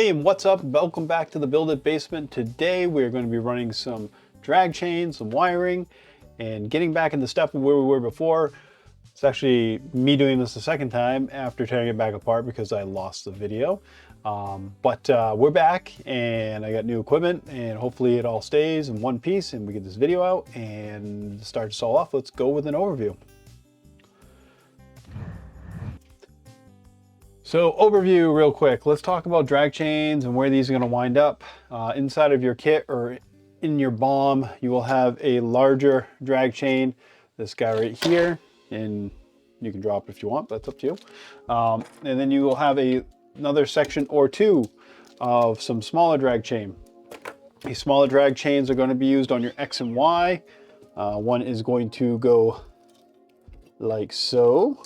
Hey, and what's up? Welcome back to the Build It Basement. Today we're going to be running some drag chains, some wiring, and getting back in the step of where we were before. It's actually me doing this the second time after tearing it back apart because I lost the video. But we're back and I got new equipment and hopefully it all stays in one piece and we get this video out. And to start this all off, let's go with an overview. So overview real quick, let's talk about drag chains and where these are going to wind up. Inside of your kit or in your BOM, you will have a larger drag chain, this guy right here, and you can drop it if you want, that's up to you. And then you will have another section or two of some smaller drag chain. These smaller drag chains are going to be used on your X and Y. One is going to go like so.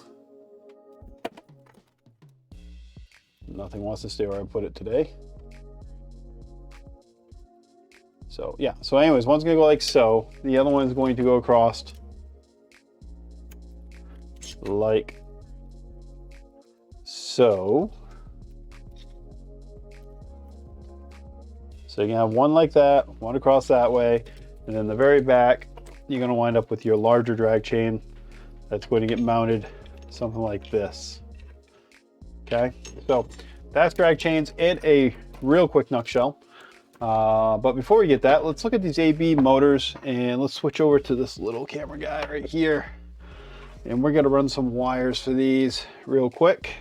Nothing wants to stay where I put it today. So yeah, so anyways, one's gonna go like so. The other one's going to go across like so. So you can have one like that, one across that way, and then the very back, you're gonna wind up with your larger drag chain that's going to get mounted something like this. Okay, so that's drag chains in a real quick nutshell. But before we get that, let's look at these AB motors and let's switch over to this little camera guy right here. And we're gonna run some wires for these real quick.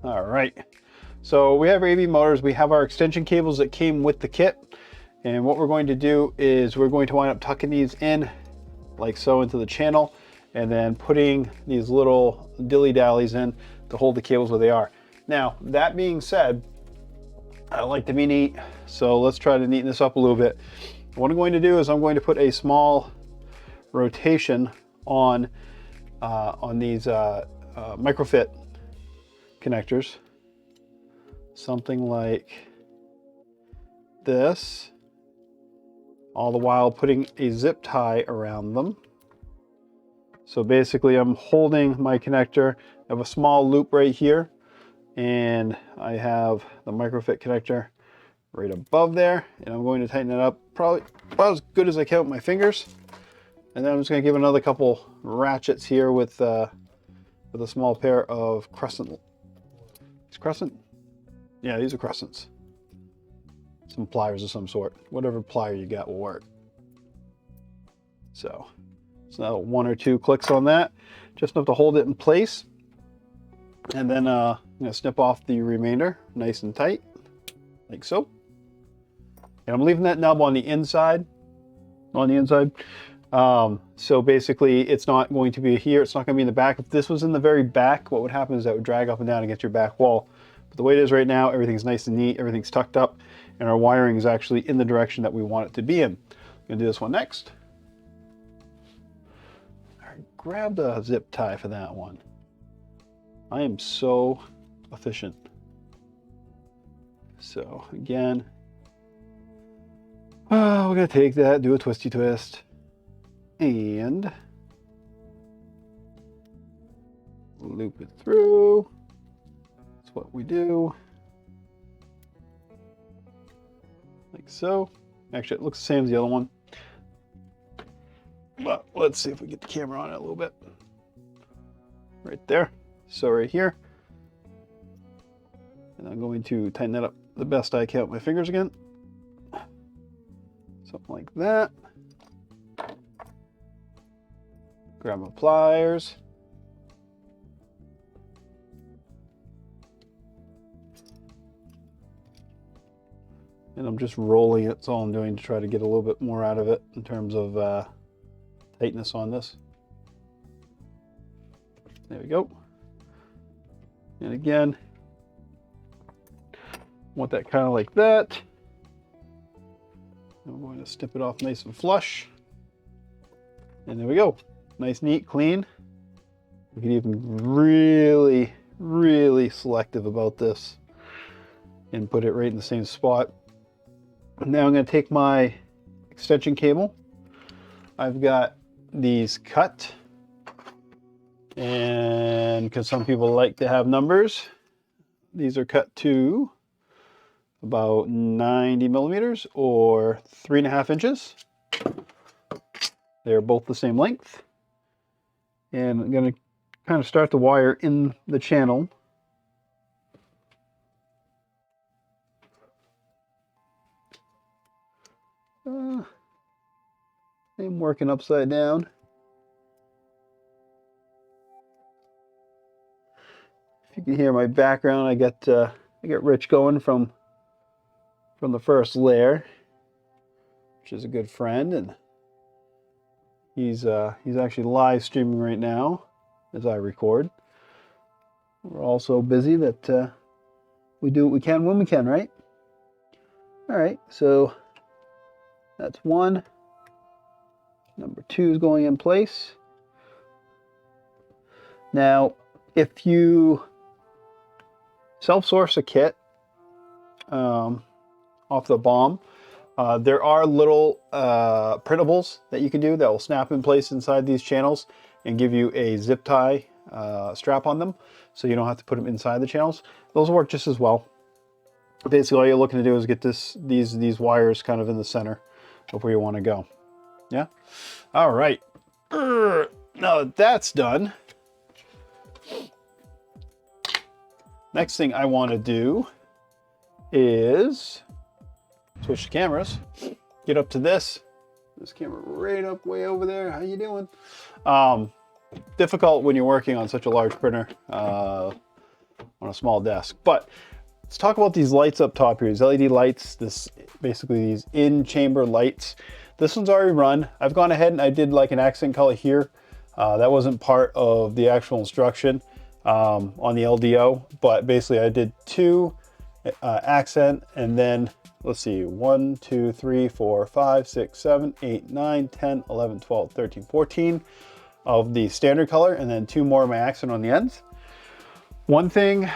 All right, so we have our AB motors. We have our extension cables that came with the kit. And what we're going to do is we're going to wind up tucking these in like so into the channel, and then putting these little dilly-dallies in to hold the cables where they are. Now, that being said, I like to be neat, so let's try to neaten this up a little bit. What I'm going to do is I'm going to put a small rotation on these microfit connectors, something like this, all the while putting a zip tie around them. So basically I'm holding my connector. I have a small loop right here and I have the microfit connector right above there, and I'm going to tighten it up probably about as good as I can with my fingers. And then I'm just going to give another couple ratchets here with a small pair of crescent. Is crescent? Yeah, these are crescents. Some pliers of some sort. Whatever plier you got will work. So now one or two clicks on that, just enough to hold it in place. And then I'm going to snip off the remainder nice and tight, like so. And I'm leaving that nub on the inside. So basically it's not going to be here, it's not going to be in the back. If this was in the very back, what would happen is that would drag up and down against your back wall. But the way it is right now, everything's nice and neat, everything's tucked up, and our wiring is actually in the direction that we want it to be in. I'm going to do this one next. Grab the zip tie for that one. I am so efficient. So again, we're gonna take that, do a twisty twist, and loop it through. That's what we do. Like so. Actually, it looks the same as the other one. But let's see if we get the camera on it a little bit. Right there. So right here. And I'm going to tighten that up the best I can with my fingers again. Something like that. Grab my pliers. And I'm just rolling it. That's all I'm doing to try to get a little bit more out of it in terms of tightness on this. There we go. And again, want that kind of like that. I'm going to snip it off nice and flush. And there we go. Nice, neat, clean. You can even really, really selective about this and put it right in the same spot. Now I'm going to take my extension cable. I've got these cut, and because some people like to have numbers, these are cut to about 90 millimeters or 3.5 inches. They're both the same length. And I'm going to kind of start the wire in the channel. I'm working upside down. If you can hear my background, I got Rich going from the first layer, which is a good friend, and he's actually live streaming right now as I record. We're all so busy that we do what we can when we can, right? All right, so that's one. Number 2 is going in place. Now, if you self-source a kit off the BOM, there are little printables that you can do that will snap in place inside these channels and give you a zip tie strap on them, so you don't have to put them inside the channels. Those work just as well. Basically, all you're looking to do is get these wires kind of in the center of where you want to go. Yeah. All right. Now that that's done, next thing I want to do is switch the cameras. Get up to this camera right up way over there. How you doing? Difficult when you're working on such a large printer on a small desk. But let's talk about these lights up top here. These LED lights, basically these in-chamber lights. This one's already run. I've gone ahead and I did like an accent color here. That wasn't part of the actual instruction on the LDO, but basically I did 2 accent, and then let's see, 1, 2, 3, 4, 5, 6, 7, 8, 9, 10, 11, 12, 13, 14 of the standard color, and then 2 more of my accent on the ends. One thing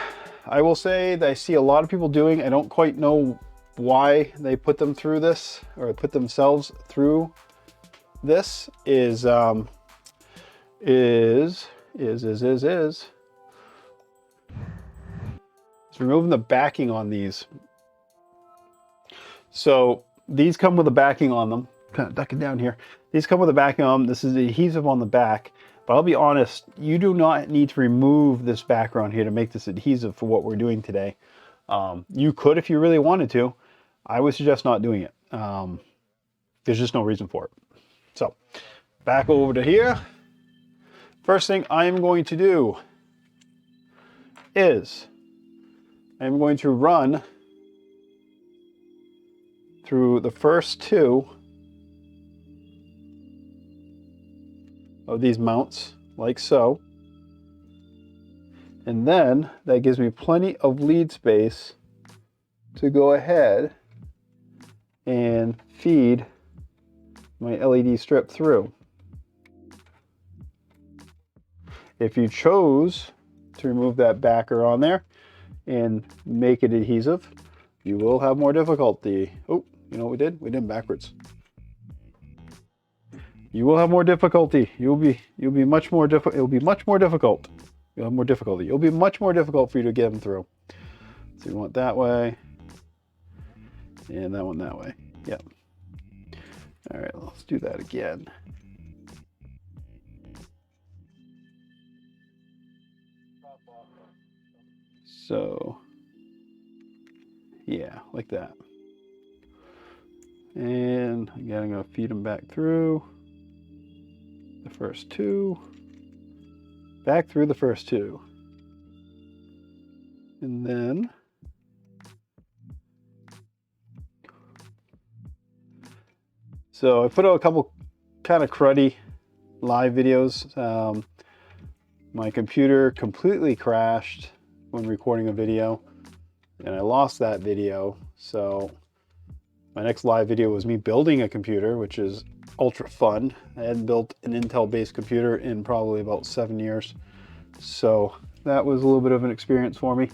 I will say that I see a lot of people doing, I don't quite know why they put them through this, or put themselves through this, is removing the backing on these. So these come with a backing on them. Kind of duck it down here. These come with a backing on them. This is the adhesive on the back. But I'll be honest, you do not need to remove this background here to make this adhesive for what we're doing today. You could if you really wanted to. I would suggest not doing it. There's just no reason for it. So back over to here. First thing I'm going to do is I'm going to run through the first 2 of these mounts, like so. And then that gives me plenty of lead space to go ahead and feed my LED strip through. If you chose to remove that backer on there and make it adhesive, you will have more difficulty. Oh, you know what we did? We did them backwards. You will have more difficulty. You'll be much more difficult. It'll be much more difficult. You'll have more difficulty. It'll be much more difficult for you to get them through. So you want that way, and that one that way. Yep. All right, let's do that again. So, yeah, like that. And again, I'm going to feed them back through the first 2, back through the first 2. And then so I put out a couple kind of cruddy live videos. My computer completely crashed when recording a video, and I lost that video. So my next live video was me building a computer, which is ultra fun. I hadn't built an Intel based computer in probably about 7 years. So that was a little bit of an experience for me.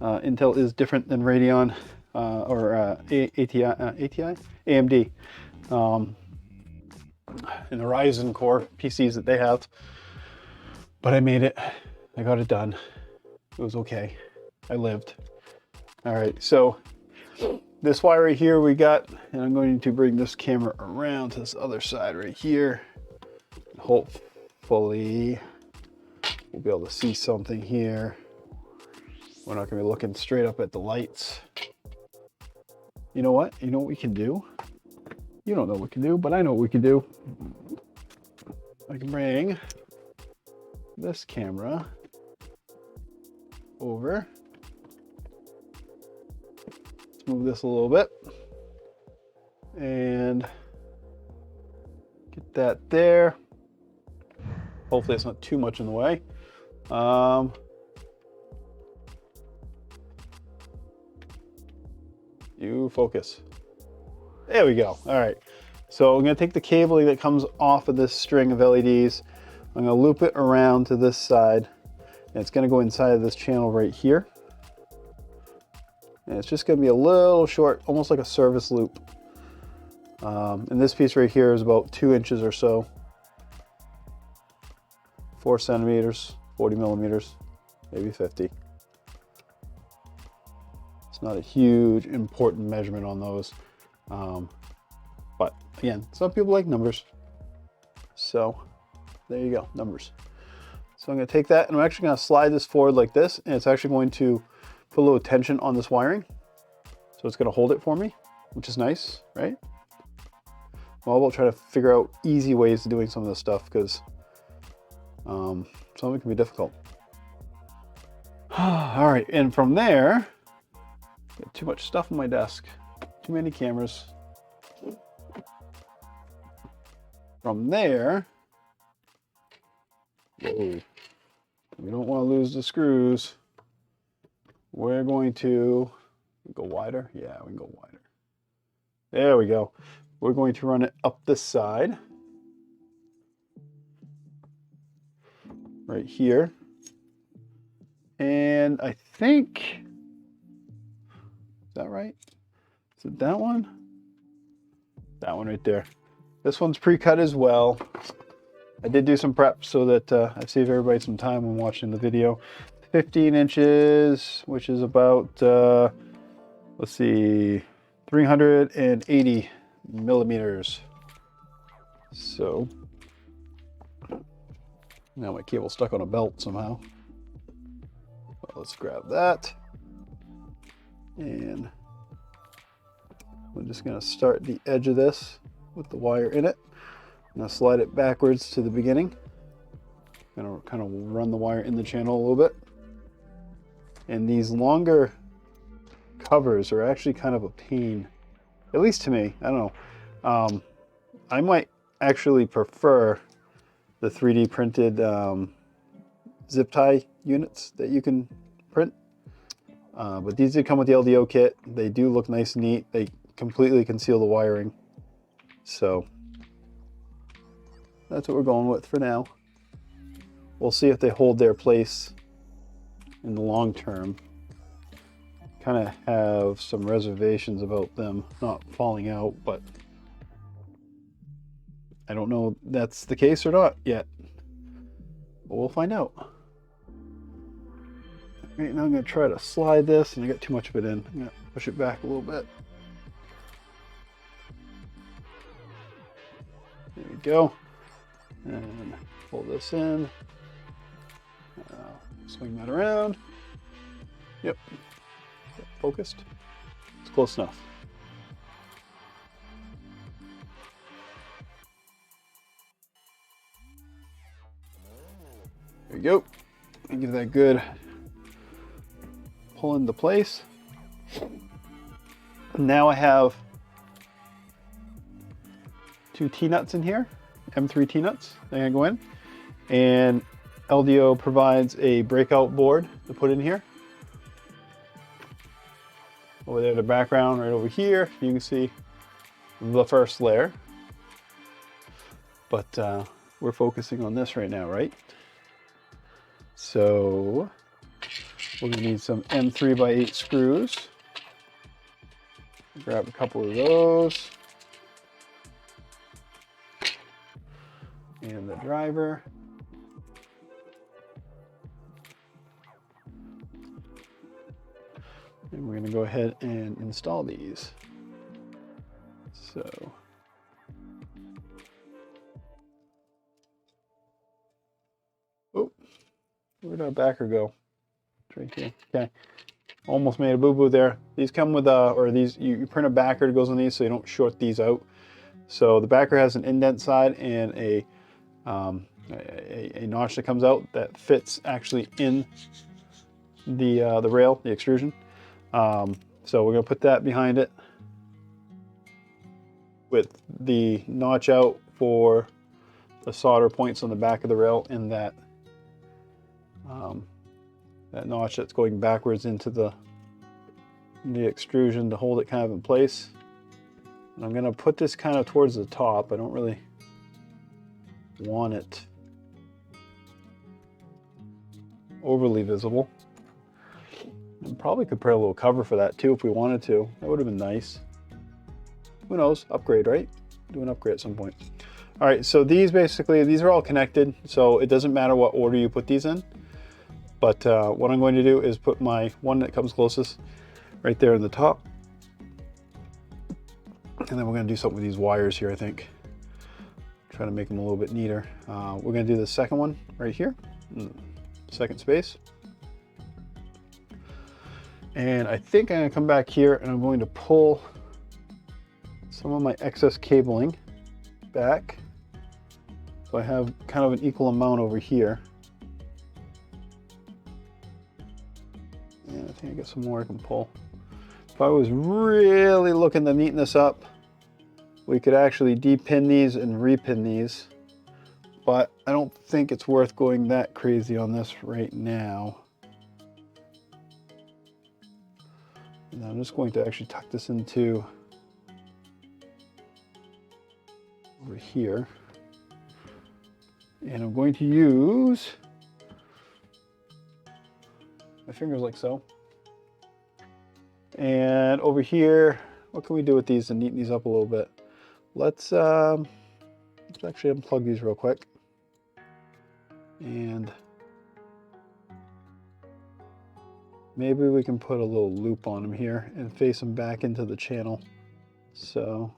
Intel is different than Radeon or AMD. And the Ryzen core PCs that they have. But I made it. I got it done. It was okay. I lived. All right, so this wire right here we got, and I'm going to bring this camera around to this other side right here. Hopefully we'll be able to see something here. We're not going to be looking straight up at the lights. You know what? You know what we can do? You don't know what we can do, but I know what we can do. I can bring this camera over. Let's move this a little bit. And get that there. Hopefully it's not too much in the way. You focus. There we go. All right. So I'm going to take the cabling that comes off of this string of LEDs. I'm going to loop it around to this side. And it's going to go inside of this channel right here. And it's just going to be a little short, almost like a service loop. And this piece right here is about 2 inches or so. 4 centimeters, 40 millimeters, maybe 50. It's not a huge important measurement on those. But again, some people like numbers. So there you go, numbers. So I'm going to take that and I'm actually going to slide this forward like this, and it's actually going to put a little tension on this wiring. So it's going to hold it for me, which is nice, right? Well, we'll try to figure out easy ways of doing some of this stuff, because some of it can be difficult. All right, and from there, got too much stuff on my desk, too many cameras. From there, whoa, we don't want to lose the screws. We're going to go wider. Yeah, we can go wider. There we go. We're going to run it up this side, right here. And I think, is that right? Is it that one? That one right there. This one's pre-cut as well. I did do some prep so that I save everybody some time when watching the video. 15 inches, which is about, let's see, 380 millimeters. So now my cable's stuck on a belt somehow. Well, let's grab that. And I'm just going to start the edge of this with the wire in it. I'm going to slide it backwards to the beginning. I'm going to kind of run the wire in the channel a little bit. And these longer covers are actually kind of a pain, at least to me. I don't know. I might actually prefer the 3D printed zip tie units that you can print. But these did come with the LDO kit. They do look nice and neat. They completely conceal the wiring. So that's what we're going with for now. We'll see if they hold their place in the long term. Kind of have some reservations about them not falling out, but I don't know if that's the case or not yet. But we'll find out. Right now I'm going to try to slide this, and I got too much of it in. I'm going to push it back a little bit. There we go. And pull this in. Swing that around. Yep. Focused. It's close enough. There you go. And give that good pull into place. Now I have 2 T-nuts in here, M3 T-nuts. They're gonna go in, and LDO provides a breakout board to put in here. Over there in the background, right over here, you can see the first layer. But we're focusing on this right now, right? So we're gonna need some M3x8 screws. Grab a couple of those. And the driver. And we're going to go ahead and install these. So oh, where'd our backer go? It's right here. Okay, almost made a boo-boo there. These come with or these, you print a backer that goes on these so you don't short these out. So the backer has an indent side and a notch that comes out that fits actually in the rail, the extrusion. So we're going to put that behind it with the notch out for the solder points on the back of the rail, and that that notch that's going backwards into the extrusion to hold it kind of in place. And I'm going to put this kind of towards the top. I don't really want it overly visible. And probably could put a little cover for that too if we wanted to. That would have been nice. Who knows? Upgrade, right? Do an upgrade at some point. All right, so these are all connected, so it doesn't matter what order you put these in. But what I'm going to do is put my one that comes closest right there in the top. And then we're going to do something with these wires here, I think. Try to make them a little bit neater. We're going to do the second one right here, second space. And I think I'm going to come back here and I'm going to pull some of my excess cabling back. So I have kind of an equal amount over here. And I think I got some more I can pull. If I was really looking to neaten this up, we could actually depin these and repin these. But I don't think it's worth going that crazy on this right now. And I'm just going to actually tuck this into over here. And I'm going to use my fingers like so. And over here, what can we do with these to neaten these up a little bit? Let's actually unplug these real quick. And maybe we can put a little loop on them here and face them back into the channel. So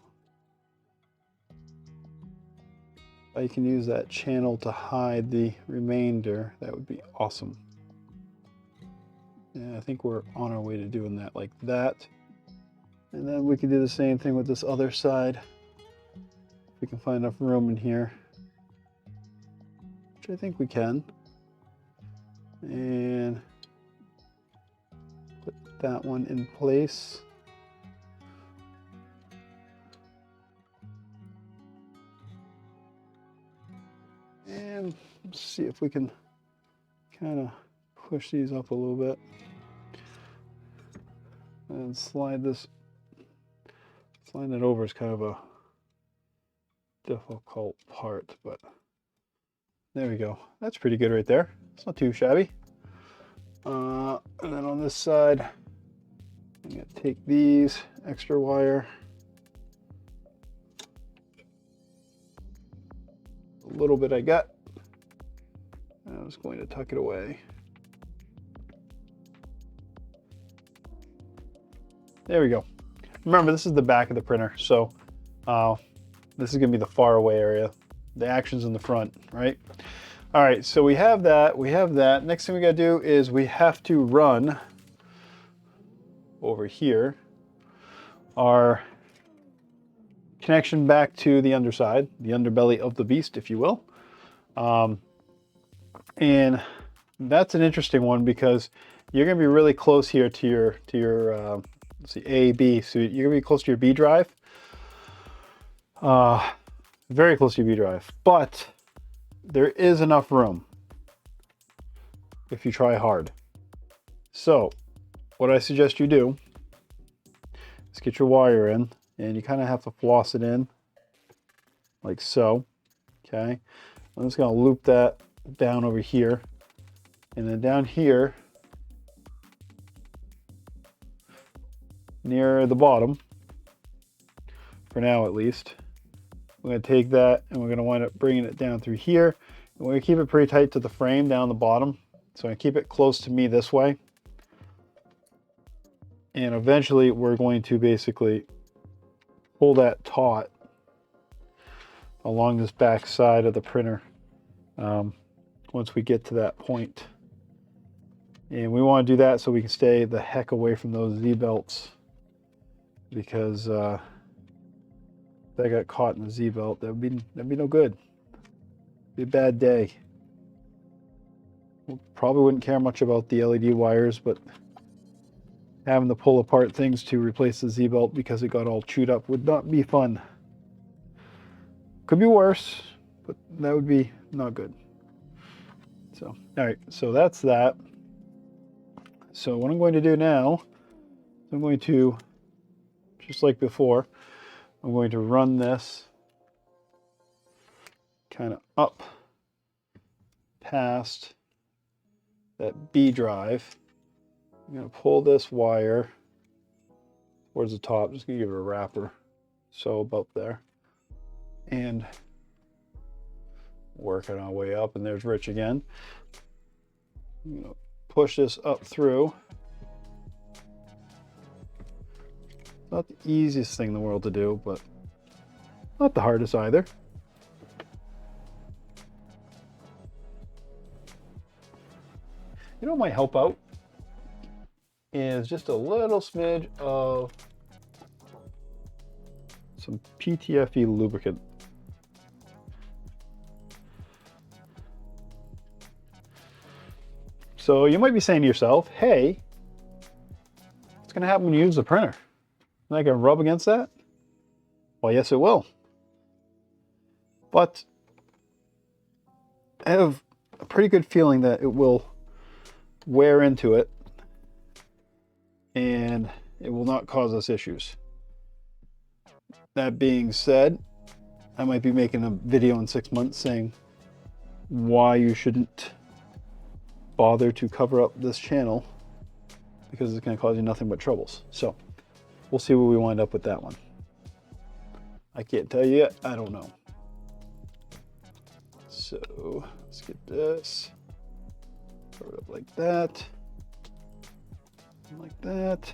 I can use that channel to hide the remainder. That would be awesome. And I think we're on our way to doing that like that. And then we can do the same thing with this other side. If we can find enough room in here, which I think we can. And put that one in place. And let's see if we can kind of push these up a little bit and slide it over is kind of a difficult part, but there we go. That's pretty good right there. It's not too shabby. And then on this side, I'm going to take these extra wire, a little bit I got, and I'm just going to tuck it away. There we go. Remember, this is the back of the printer, so this is going to be the far away area. The action's in the front, right? All right, so we have that. We have that. Next thing we got to do is we have to run over here our connection back to the underside, the underbelly of the beast, if you will. And that's an interesting one because you're going to be really close here to your let's see, A, B. So you're going to be close to your B drive. Very close to your B drive. But there is enough room if you try hard. So what I suggest you do is get your wire in, and you kind of have to floss it in like so. Okay. I'm just going to loop that down over here. And then down here, near the bottom, for now at least, we're going to take that and we're going to wind up bringing it down through here. And we're going to keep it pretty tight to the frame down the bottom. So I'm going to keep it close to me this way. And eventually we're going to basically pull that taut along this back side of the printer once we get to that point. And we want to do that so we can stay the heck away from those Z-belts, because if that got caught in the Z-belt, that'd be no good. Be a bad day. We probably wouldn't care much about the LED wires, but having to pull apart things to replace the Z-belt because it got all chewed up would not be fun. Could be worse, but that would be not good. So, all right, so that's that. So what I'm going to do now, I'm going to, just like before, I'm going to run this kind of up past that B drive. I'm going to pull this wire towards the top, just going to give it a wrapper, so about there, and working our way up. And there's Rich again. I'm going to push this up through. Not the easiest thing in the world to do, but not the hardest either. You know what might help out is just a little smidge of some PTFE lubricant. So you might be saying to yourself, hey, what's going to happen when you use the printer? Am I going to rub against that? Well, yes, it will. But I have a pretty good feeling that it will wear into it and it will not cause us issues. That being said, I might be making a video in 6 months saying why you shouldn't bother to cover up this channel, because it's going to cause you nothing but troubles. So we'll see where we wind up with that one. I can't tell you yet. I don't know. So let's get this. Cover it up like that. Like that.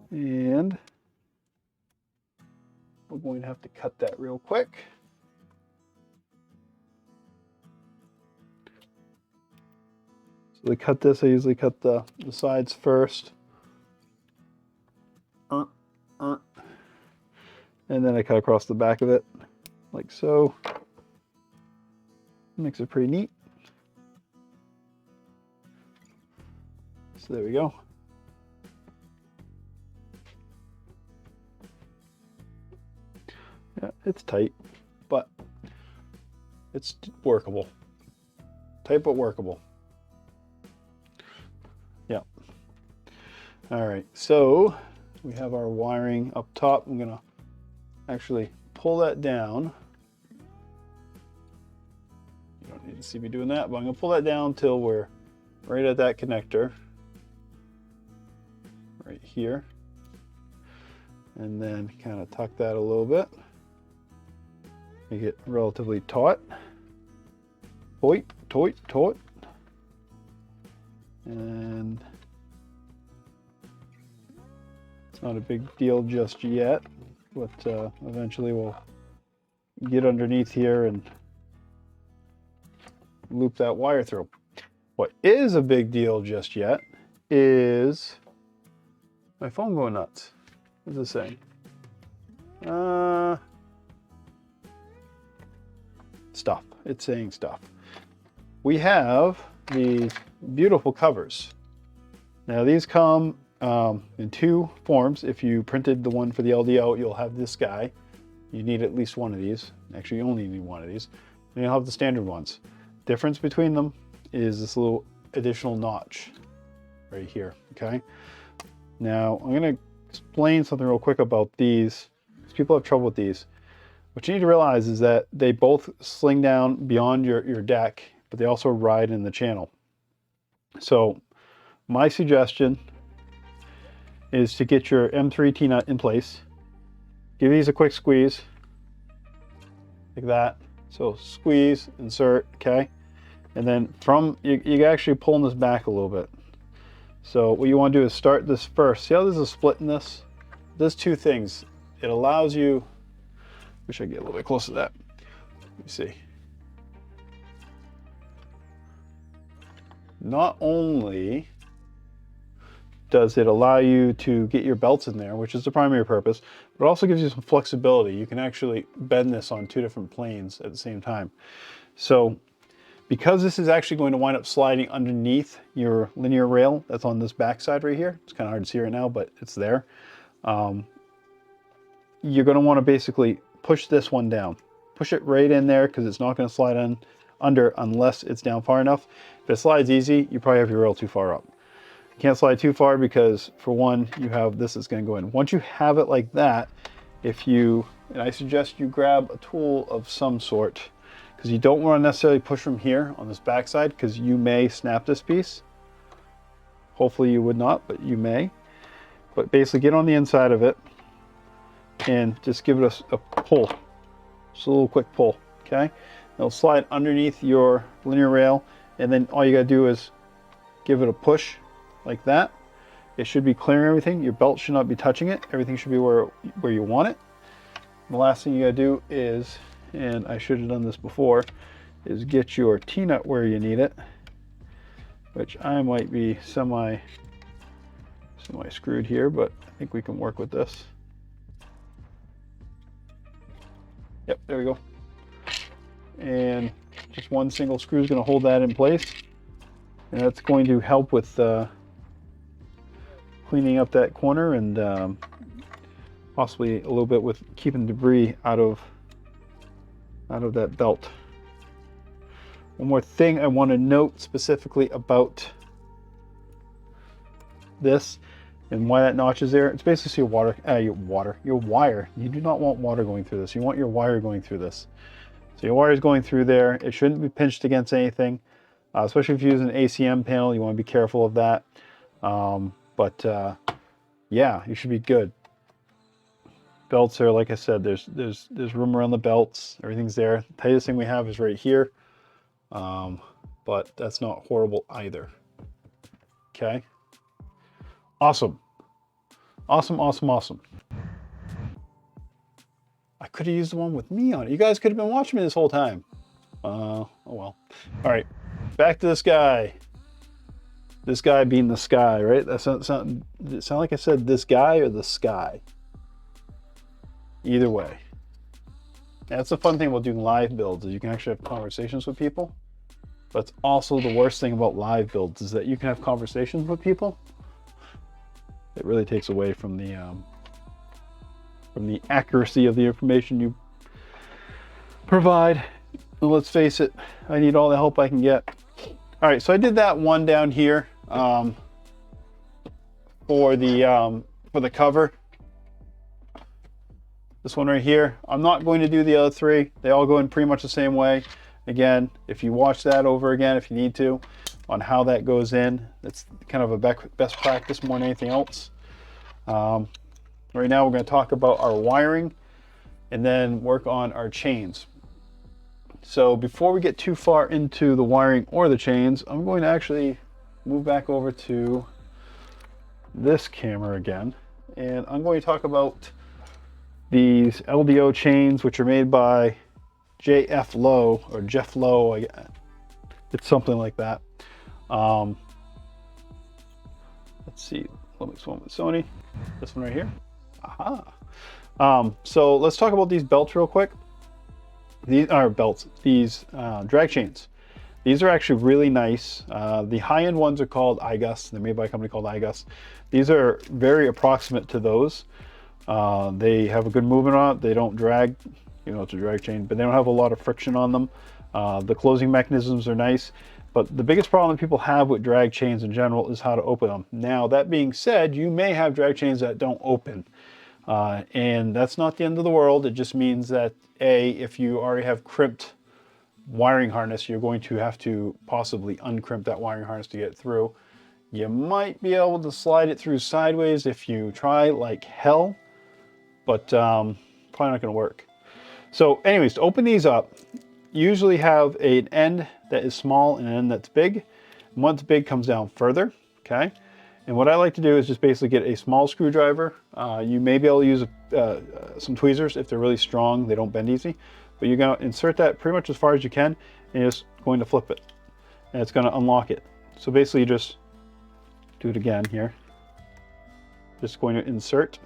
And we're going to have to cut that real quick. So to cut this, I usually cut the sides first. And then I cut across the back of it, like so. Makes it pretty neat. So there we go. Yeah, it's tight, but it's workable. Tight but workable. Yeah. All right, so we have our wiring up top. I'm gonna actually pull that down. You don't need to see me doing that, but I'm gonna pull that down till we're right at that connector. Right here. And then kind of tuck that a little bit. Make it relatively taut. Taut, taut, taut. And it's not a big deal just yet, but eventually we'll get underneath here and loop that wire through. What is a big deal just yet is my phone going nuts. What does it say? Stuff. It's saying stuff. We have these beautiful covers. Now these come in two forms. If you printed the one for the LDO, you'll have this guy. You need at least one of these. Actually, you only need one of these. And you'll have the standard ones. Difference between them is this little additional notch right here, okay? Now, I'm gonna explain something real quick about these, because people have trouble with these. What you need to realize is that they both sling down beyond your deck, but they also ride in the channel. So my suggestion is to get your M3 T-nut in place. Give these a quick squeeze, like that. So squeeze, insert, okay? And then from, you actually pulling this back a little bit. So what you want to do is start this first. See how there's a split in this? There's two things. It allows you, wish I could get a little bit closer to that. Let me see. Not only does it allow you to get your belts in there, which is the primary purpose, but it also gives you some flexibility. You can actually bend this on two different planes at the same time. So because this is actually going to wind up sliding underneath your linear rail that's on this back side right here, it's kind of hard to see right now, but it's there. You're going to want to basically push this one down. Push it right in there because it's not going to slide under unless it's down far enough. If it slides easy, you probably have your rail too far up. You can't slide too far because, for one, you have this that's going to go in. Once you have it like that, and I suggest you grab a tool of some sort, because you don't want to necessarily push from here on this backside because you may snap this piece. Hopefully you would not, but you may. But basically get on the inside of it and just give it a pull. Just a little quick pull, okay? It'll slide underneath your linear rail, and then all you gotta do is give it a push like that. It should be clearing everything. Your belt should not be touching it. Everything should be where you want it. The last thing you gotta do is, and I should have done this before, is get your T-nut where you need it, which I might be semi screwed here, but I think we can work with this. Yep, there we go. And just one single screw is going to hold that in place, and that's going to help with cleaning up that corner and possibly a little bit with keeping debris out of that belt. One more thing I want to note specifically about this and why that notch is there. It's basically so your wire. You do not want water going through this. You want your wire going through this. So your wire is going through there. It shouldn't be pinched against anything, especially if you use an ACM panel. You want to be careful of that. Yeah, you should be good. Belts are, like I said, there's room around the belts. Everything's there. The tightest thing we have is right here, but that's not horrible either. Okay. Awesome. Awesome, awesome, awesome. I could have used the one with me on it. You guys could have been watching me this whole time. Oh well. All right, back to this guy. This guy being the sky, right? That sound like I said this guy or the sky. Either way. That's the fun thing about doing live builds, is you can actually have conversations with people. But it's also the worst thing about live builds is that you can have conversations with people. It really takes away from the accuracy of the information you provide. And let's face it, I need all the help I can get. All right, so I did that one down here for the cover. This one right here. I'm not going to do the other three. They all go in pretty much the same way. Again, if you watch that over again, if you need to, on how that goes in, it's kind of a best practice more than anything else. Right now we're going to talk about our wiring and then work on our chains. So before we get too far into the wiring or the chains, I'm going to actually move back over to this camera again, and I'm going to talk about these LDO chains, which are made by JF Lowe or Jeff Lowe. It's something like that. Let's see. Lumix one with Sony. This one right here. Aha. So let's talk about these belts real quick. These are belts. These drag chains. These are actually really nice. The high-end ones are called iGus. They're made by a company called iGus. These are very approximate to those. They have a good movement on it. They don't drag. You know, it's a drag chain, but they don't have a lot of friction on them. The closing mechanisms are nice. But the biggest problem that people have with drag chains in general is how to open them. Now, that being said, you may have drag chains that don't open. And that's not the end of the world. It just means that, if you already have crimped wiring harness, you're going to have to possibly uncrimp that wiring harness to get through. You might be able to slide it through sideways if you try like hell, but probably not going to work. So anyways, to open these up, usually have an end that is small and an end that's big. And one's big comes down further, okay? And what I like to do is just basically get a small screwdriver. You may be able to use some tweezers if they're really strong, they don't bend easy. But you're gonna insert that pretty much as far as you can, and you're just going to flip it. And it's gonna unlock it. So basically you just do it again here. Just going to insert,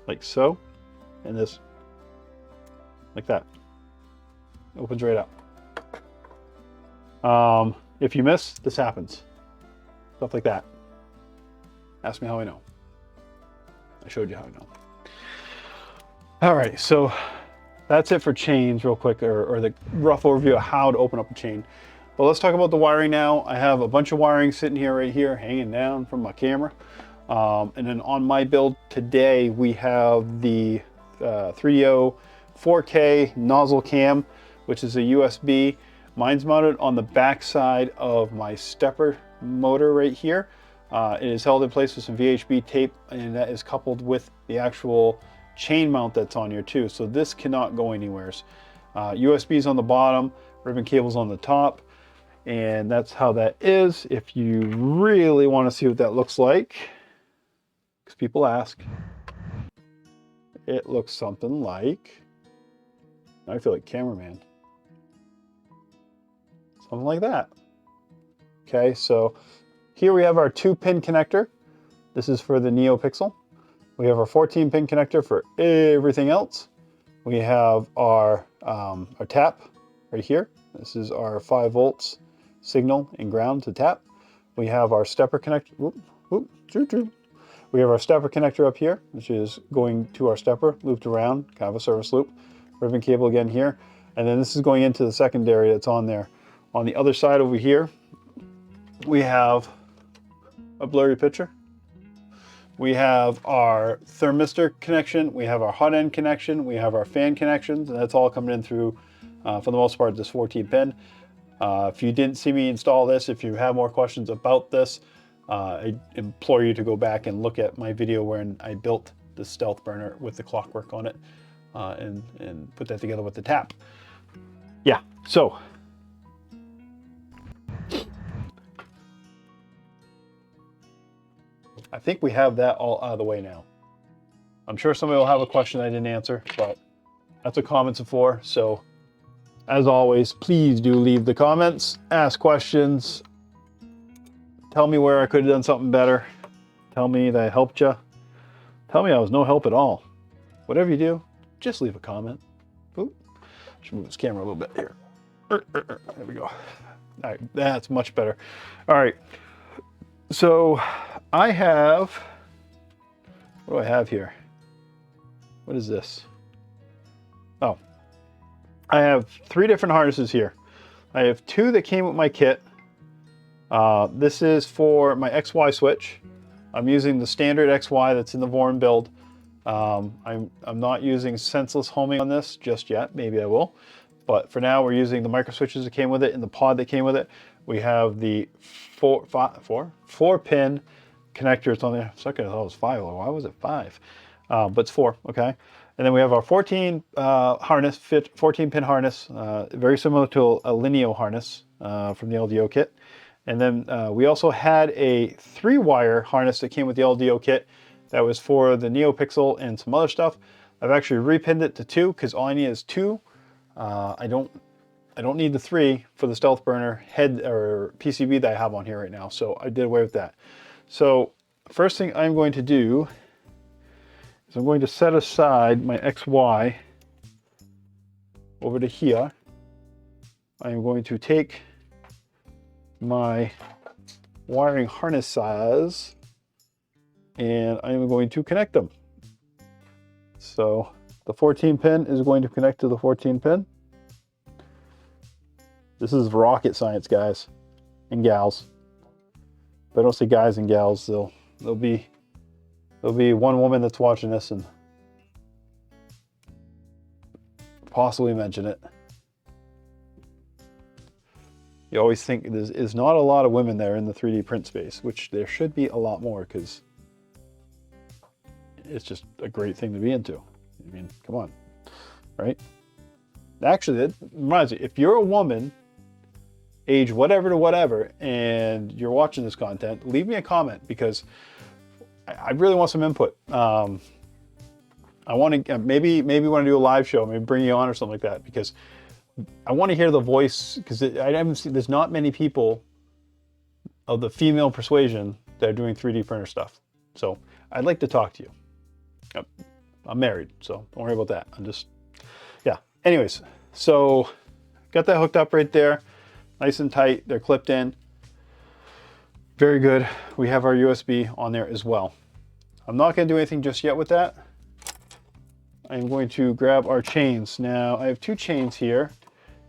like so, and this, like that. Opens right up. If you miss, this happens. Stuff like that. Ask me how I know. I showed you how I know. All right, so that's it for chains real quick, or the rough overview of how to open up a chain. Well, let's talk about the wiring now. I have a bunch of wiring sitting here, right here, hanging down from my camera. And then on my build today, we have the 3DO 4K nozzle cam, which is a USB. Mine's mounted on the back side of my stepper motor right here. It is held in place with some VHB tape, and that is coupled with the actual chain mount that's on here too. So this cannot go anywhere. USB's on the bottom, ribbon cable's on the top, and that's how that is. If you really want to see what that looks like, because people ask, it looks something like, I feel like cameraman. Something like that. Okay, so here we have our 2-pin connector. This is for the NeoPixel. We have our 14-pin connector for everything else. We have our tap right here. This is our 5 volts signal and ground to tap. We have our stepper connector. We have our stepper connector up here, which is going to our stepper, looped around, kind of a service loop. Ribbon cable again here. And then this is going into the secondary that's on there. On the other side over here, we have a blurry picture. We have our thermistor connection. We have our hot end connection. We have our fan connections, and that's all coming in through, for the most part, this 14 pin. If you didn't see me install this, if you have more questions about this, I implore you to go back and look at my video where I built the stealth burner with the clockwork on it, and put that together with the tap. Yeah, so I think we have that all out of the way now. I'm sure somebody will have a question I didn't answer, but that's what comments are for. So as always, please do leave the comments, ask questions, tell me where I could have done something better. Tell me that I helped you. Tell me I was no help at all. Whatever you do, just leave a comment. Oop. Should move this camera a little bit here. There we go. All right, that's much better. All right, so I have, what do I have here? What is this? Oh, I have 3 different harnesses here. I have 2 that came with my kit. This is for my XY switch. I'm using the standard XY that's in the Voron build. I'm not using senseless homing on this just yet. Maybe I will. But for now, we're using the micro switches that came with it and the pod that came with it. We have the 4-pin connectors on there. Second, I thought it was 5. Why was it 5? But it's 4, okay? And then we have our 14 harness, 14-pin harness, very similar to a Lineo harness from the LDO kit. And then we also had a 3-wire harness that came with the LDO kit that was for the NeoPixel and some other stuff. I've actually repinned it to 2 because all I need is 2. I don't need the 3 for the stealth burner head or PCB that I have on here right now. So I did away with that. So first thing I'm going to do is I'm going to set aside my XY over to here. I'm going to take my wiring harness size and I'm going to connect them. So the 14 pin is going to connect to the 14 pin. This is rocket science, guys and gals. If I don't say guys and gals, there'll be one woman that's watching this and possibly mention it. You always think there's not a lot of women there in the 3D print space, which there should be a lot more because it's just a great thing to be into. I mean, come on, right? Actually, that reminds me, if you're a woman, age whatever to whatever, and you're watching this content, leave me a comment, because I really want some input. I want to maybe want to do a live show, maybe bring you on or something like that, because I want to hear the voice, because I haven't seen, there's not many people of the female persuasion that are doing 3D printer stuff. So I'd like to talk to you. I'm married, so don't worry about that. I'm just, yeah. Anyways, so got that hooked up right there. Nice and tight. They're clipped in. Very good. We have our USB on there as well. I'm not going to do anything just yet with that. I'm going to grab our chains. Now, I have two chains here,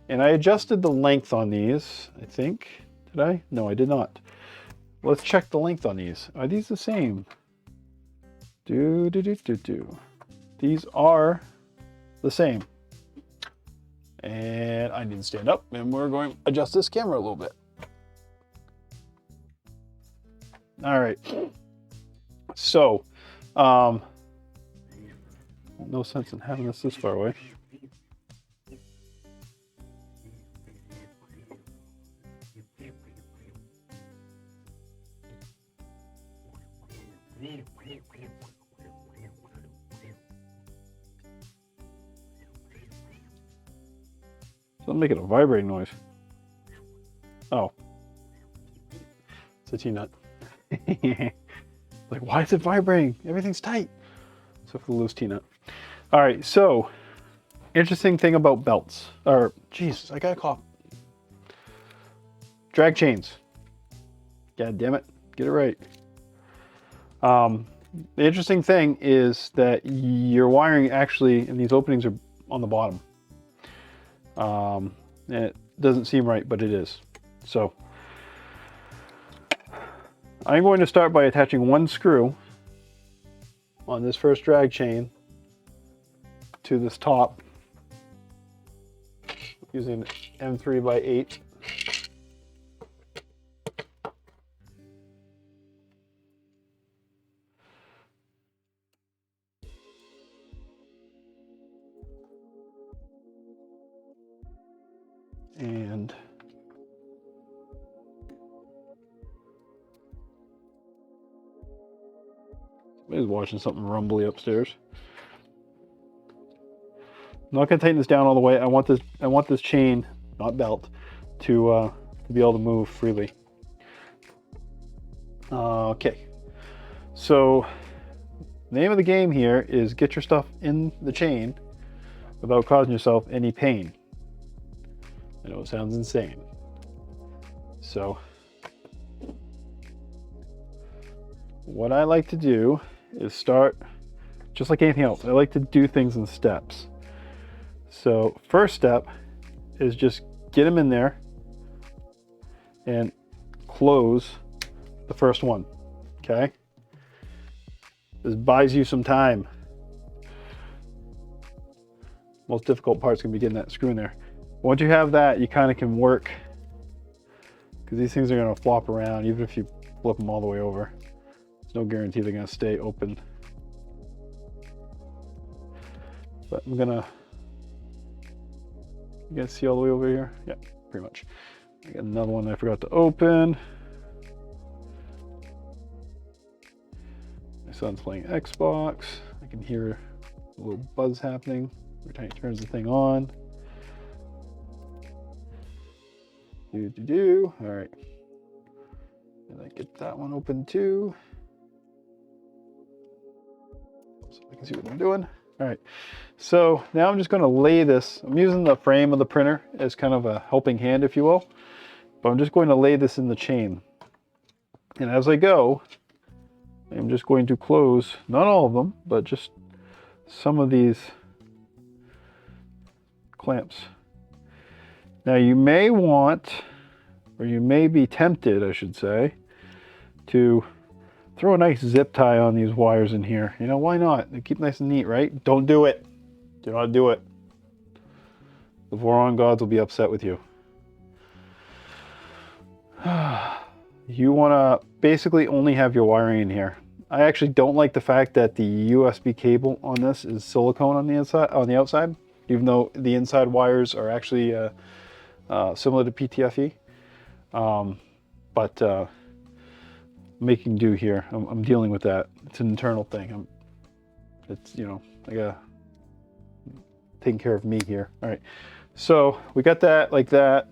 and I adjusted the length on these, I think. Did I? No, I did not. Let's check the length on these. Are these the same? These are the same. And I need to stand up, and we're going to adjust this camera a little bit. All right. So, no sense in having this far away. So I'm making a vibrating noise. Oh. It's a T-nut. Like, why is it vibrating? Everything's tight. So for the loose T-nut. All right, so interesting thing about belts, or Jesus, I got a cough. Drag chains. God damn it, get it right. The interesting thing is that your wiring actually, and these openings are on the bottom. And it doesn't seem right, but it is. So I'm going to start by attaching one screw on this first drag chain to this top using M3x8. And somebody's watching something rumbly upstairs. I'm not going to tighten this down all the way. I want this chain, not belt, to be able to move freely. Okay. So the name of the game here is get your stuff in the chain without causing yourself any pain. I know it sounds insane. So what I like to do is start just like anything else. I like to do things in steps. So first step is just get them in there and close the first one, okay? This buys you some time. Most difficult part's gonna be getting that screw in there. Once you have that, you kind of can work, because these things are going to flop around even if you flip them all the way over. There's no guarantee they're going to stay open. But I'm gonna, you guys see all the way over here? Yeah, pretty much. I got another one I forgot to open. My son's playing Xbox. I can hear a little buzz happening every time he turns the thing on. All right. And I get that one open too. So I can see what I'm doing. All right. So now I'm just going to lay this. I'm using the frame of the printer as kind of a helping hand, if you will. But I'm just going to lay this in the chain. And as I go, I'm just going to close, not all of them, but just some of these clamps. Now you may want, or you may be tempted, I should say, to throw a nice zip tie on these wires in here. You know, why not? They keep nice and neat, right? Don't do it. Do not do it. The Voron gods will be upset with you. You want to basically only have your wiring in here. I actually don't like the fact that the USB cable on this is silicone on the inside, on the outside. even though the inside wires are actually similar to PTFE. But making do here. I'm dealing with that. It's an internal thing. It's, you know, I gotta taking care of me here. All right, so we got that like that.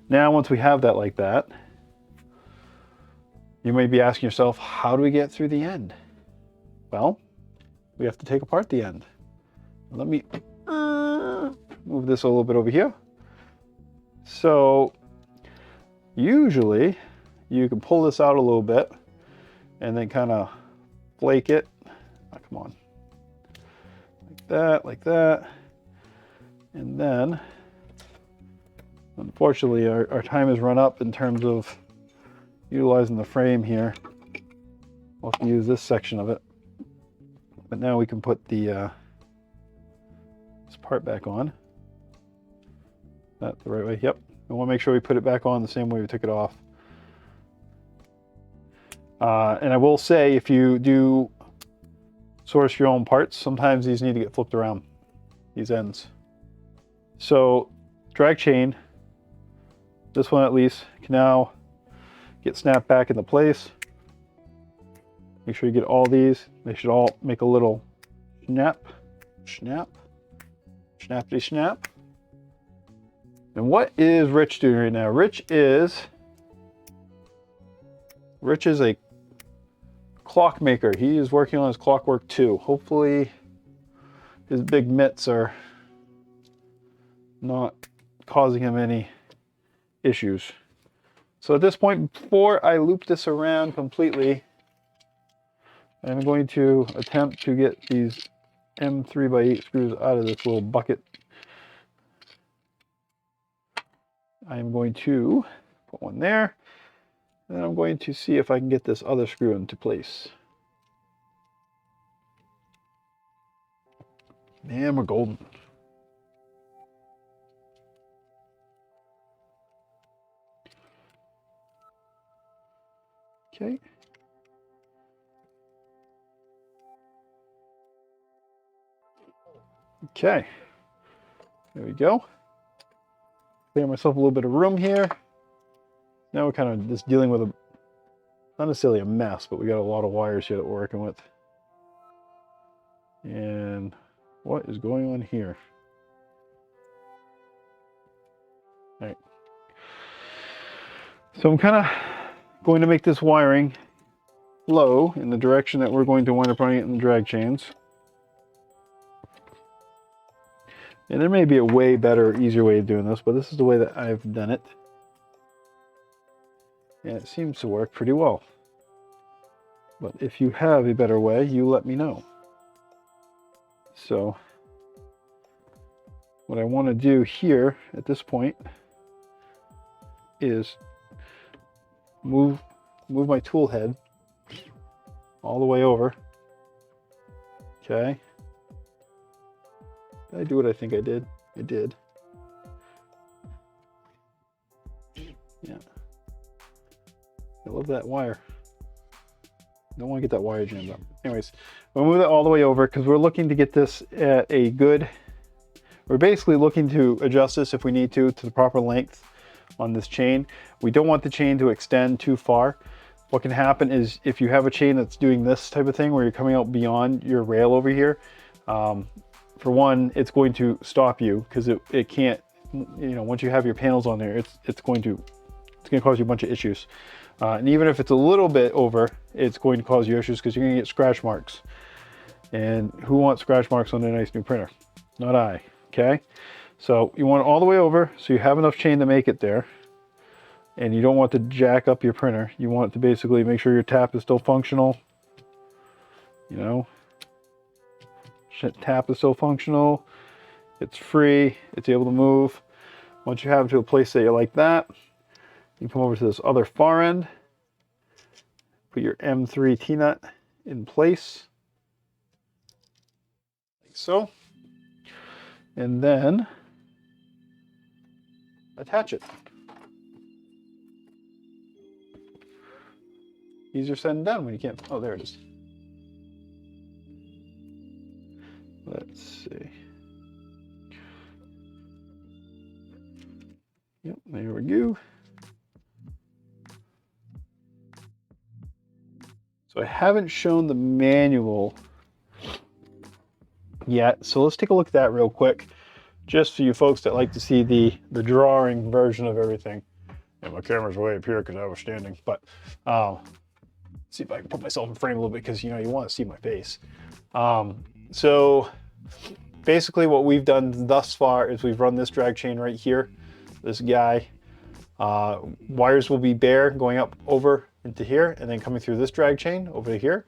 Now, once we have that like that, you may be asking yourself, how do we get through the end? Well, we have to take apart the end. Let me move this a little bit over here. So usually you can pull this out a little bit and then kind of flake it. Oh, come on. Like that. And then, unfortunately, our time has run up in terms of utilizing the frame here. We'll have to use this section of it. But now we can put the this part back on. That the right way? Yep. We want to make sure we put it back on the same way we took it off. And I will say, if you do source your own parts, sometimes these need to get flipped around, these ends. So drag chain, this one at least, can now get snapped back into place. Make sure you get all these. They should all make a little snap, snap, snappity snap. And what is Rich doing right now? Rich is a clock maker. He is working on his clockwork too. Hopefully his big mitts are not causing him any issues. So at this point, before I loop this around completely, I'm going to attempt to get these M3x8 screws out of this little bucket. I'm going to put one there, and then I'm going to see if I can get this other screw into place. Man, we're golden. Okay. Okay. There we go. Clear myself a little bit of room here. Now we're kind of just dealing with a, not necessarily a mess, but we got a lot of wires here that we're working with. And what is going on here? All right. So I'm kind of going to make this wiring low in the direction that we're going to wind up running it in the drag chains. And there may be a way better, easier way of doing this, but this is the way that I've done it. And it seems to work pretty well. But if you have a better way, you let me know. So what I want to do here at this point is move my tool head all the way over. Okay. Did I do what I think I did? I did. Yeah. I love that wire. Don't want to get that wire jammed up. Anyways, we'll move that all the way over because we're looking to get this at a good, we're basically looking to adjust this if we need to the proper length on this chain. We don't want the chain to extend too far. What can happen is if you have a chain that's doing this type of thing where you're coming out beyond your rail over here, for one, it's going to stop you because it can't, you know, once you have your panels on there, it's going to cause you a bunch of issues. And even if it's a little bit over, it's going to cause you issues because you're going to get scratch marks. And who wants scratch marks on their nice new printer? Not I, okay? So you want it all the way over so you have enough chain to make it there. And you don't want to jack up your printer. You want to basically make sure your tap is still functional. You know, tap is still functional. It's free. It's able to move. Once you have it to a place that you like that, you come over to this other far end, put your M3 T-nut in place, like so, and then attach it. Easier said than done when you can't, oh, there it is. Let's see. Yep, there we go. So I haven't shown the manual yet, so let's take a look at that real quick, just for you folks that like to see the drawing version of everything. And my camera's way up here because I was standing, but see if I can put myself in frame a little bit, because you know you want to see my face. So basically what we've done thus far is we've run this drag chain right here, this guy. Wires will be bare going up over into here and then coming through this drag chain over to here.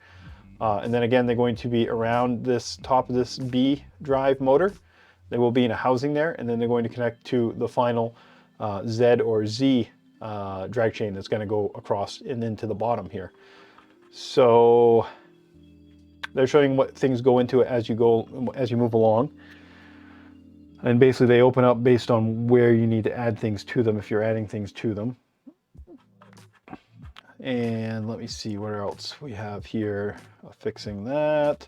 And then again, they're going to be around this top of this B drive motor. They will be in a housing there, and then they're going to connect to the final Z or Z drag chain that's going to go across and into the bottom here. So they're showing what things go into it as you move along. And basically they open up based on where you need to add things to them, if you're adding things to them. And let me see what else we have here. Fixing that.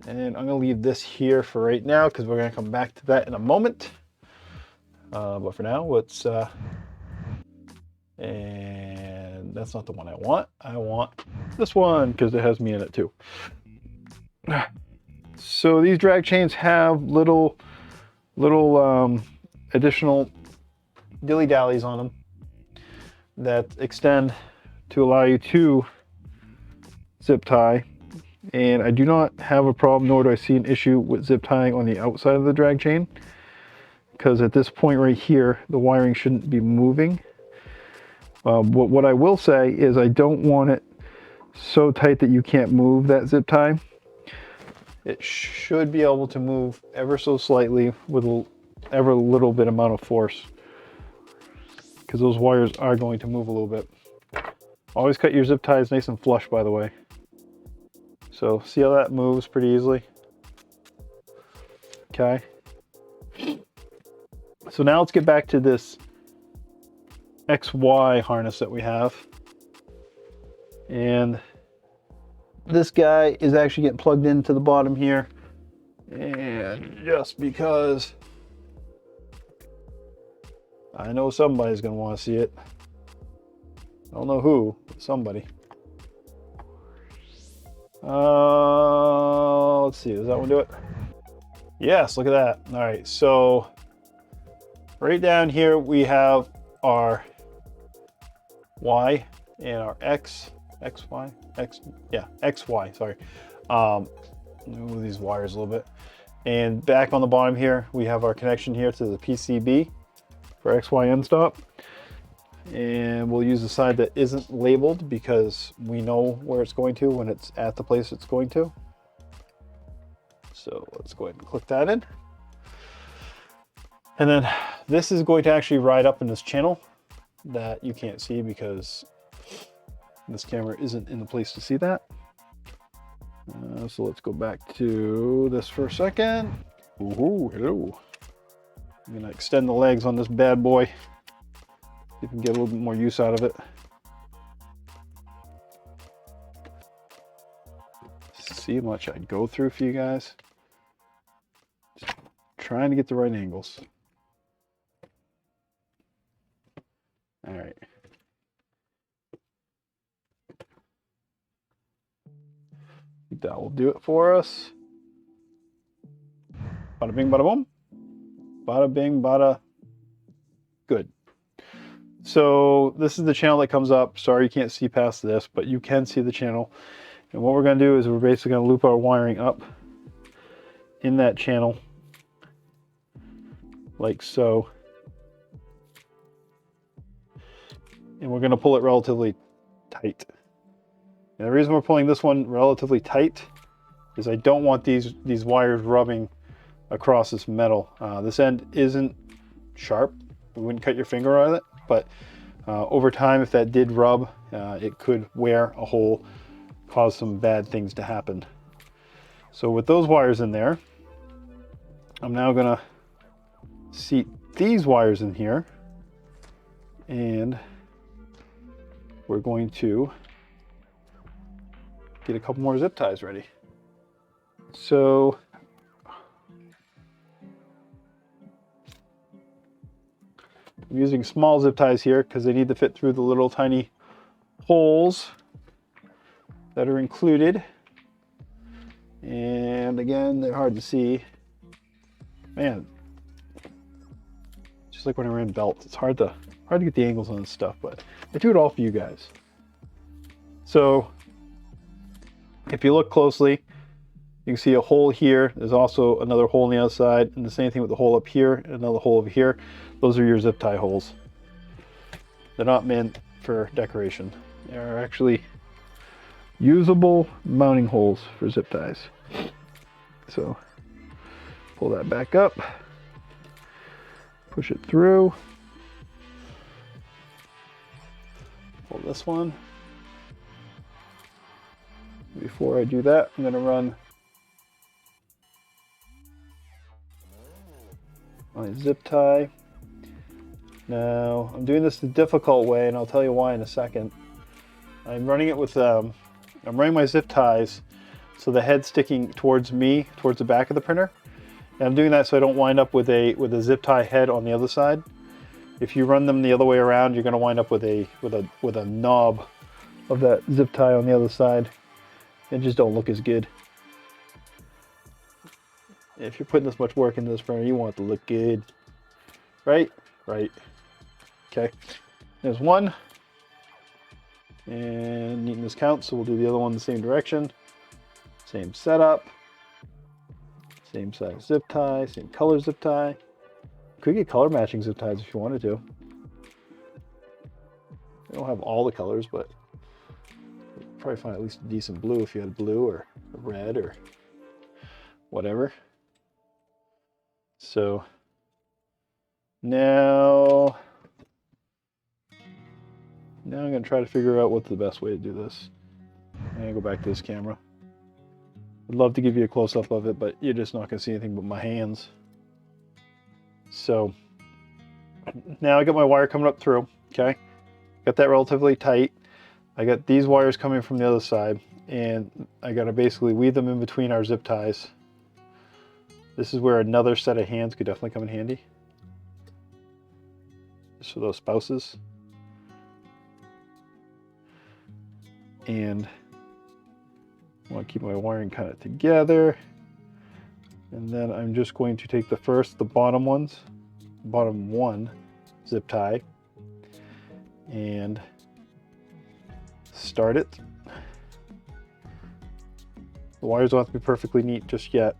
And I'm gonna leave this here for right now because we're gonna come back to that in a moment. But for now, let's, and that's not the one I want. I want this one because it has me in it too. So these drag chains have little additional dilly-dallies on them that extend to allow you to zip tie. And I do not have a problem, nor do I see an issue with zip tying on the outside of the drag chain, because at this point right here, the wiring shouldn't be moving. What I will say is I don't want it so tight that you can't move that zip tie. It should be able to move ever so slightly with a little bit amount of force, because those wires are going to move a little bit. Always cut your zip ties nice and flush, by the way. So see how that moves pretty easily? Okay. So now let's get back to this XY harness that we have. And this guy is actually getting plugged into the bottom here. And just because I know somebody's going to want to see it. I don't know who, but somebody. Let's see, does that one do it? Yes, look at that. All right, so right down here we have our Y and our X, XY, XY, sorry. Move these wires a little bit. And back on the bottom here, we have our connection here to the PCB for XY end stop. And we'll use the side that isn't labeled because we know where it's going to when it's at the place it's going to. So let's go ahead and click that in. And then this is going to actually ride up in this channel that you can't see because this camera isn't in the place to see that. So let's go back to this for a second. Ooh, hello. I'm gonna extend the legs on this bad boy. See if we can get a little bit more use out of it. See how much I'd go through for you guys. Just trying to get the right angles. All right. That will do it for us. Bada bing, bada boom. Bada bing, bada good. So this is the channel that comes up. Sorry you can't see past this, but you can see the channel. And what we're going to do is we're basically going to loop our wiring up in that channel like so. And we're going to pull it relatively tight. And the reason we're pulling this one relatively tight is I don't want these wires rubbing across this metal. This end isn't sharp. You wouldn't cut your finger on it, but over time, if that did rub, it could wear a hole, cause some bad things to happen. So with those wires in there, I'm now gonna seat these wires in here, and we're going to get a couple more zip ties ready. So I'm using small zip ties here because they need to fit through the little tiny holes that are included. And again, they're hard to see. Man, just like when I ran belts, it's hard to get the angles on this stuff, but I do it all for you guys. So if you look closely, you can see a hole here. There's also another hole on the other side, and the same thing with the hole up here and another hole over here. Those are your zip tie holes. They're not meant for decoration. They're actually usable mounting holes for zip ties. So pull that back up, push it through, pull this one. Before I do that, I'm going to run my zip tie. Now I'm doing this the difficult way, and I'll tell you why in a second. I'm running it with I'm running my zip ties so the head's sticking towards me, towards the back of the printer. And I'm doing that so I don't wind up with a zip tie head on the other side. If you run them the other way around, you're going to wind up with a knob of that zip tie on the other side. It just don't look as good. If you're putting this much work into this printer, you want it to look good, right? Right. Okay. There's one. And neatness counts, so we'll do the other one the same direction. Same setup. Same size zip tie, same color zip tie. Could get color matching zip ties if you wanted to. I don't have all the colors, but you'd probably find at least a decent blue if you had blue or red or whatever. So now I'm going to try to figure out what's the best way to do this. I'm going to go back to this camera. I'd love to give you a close-up of it, but you're just not going to see anything but my hands. So now I got my wire coming up through, okay? Got that relatively tight. I got these wires coming from the other side, and I got to basically weave them in between our zip ties. This is where another set of hands could definitely come in handy. Just for those spouses. And I want to keep my wiring kind of together. And then I'm just going to take the bottom one zip tie, and start it. The wires don't have to be perfectly neat just yet.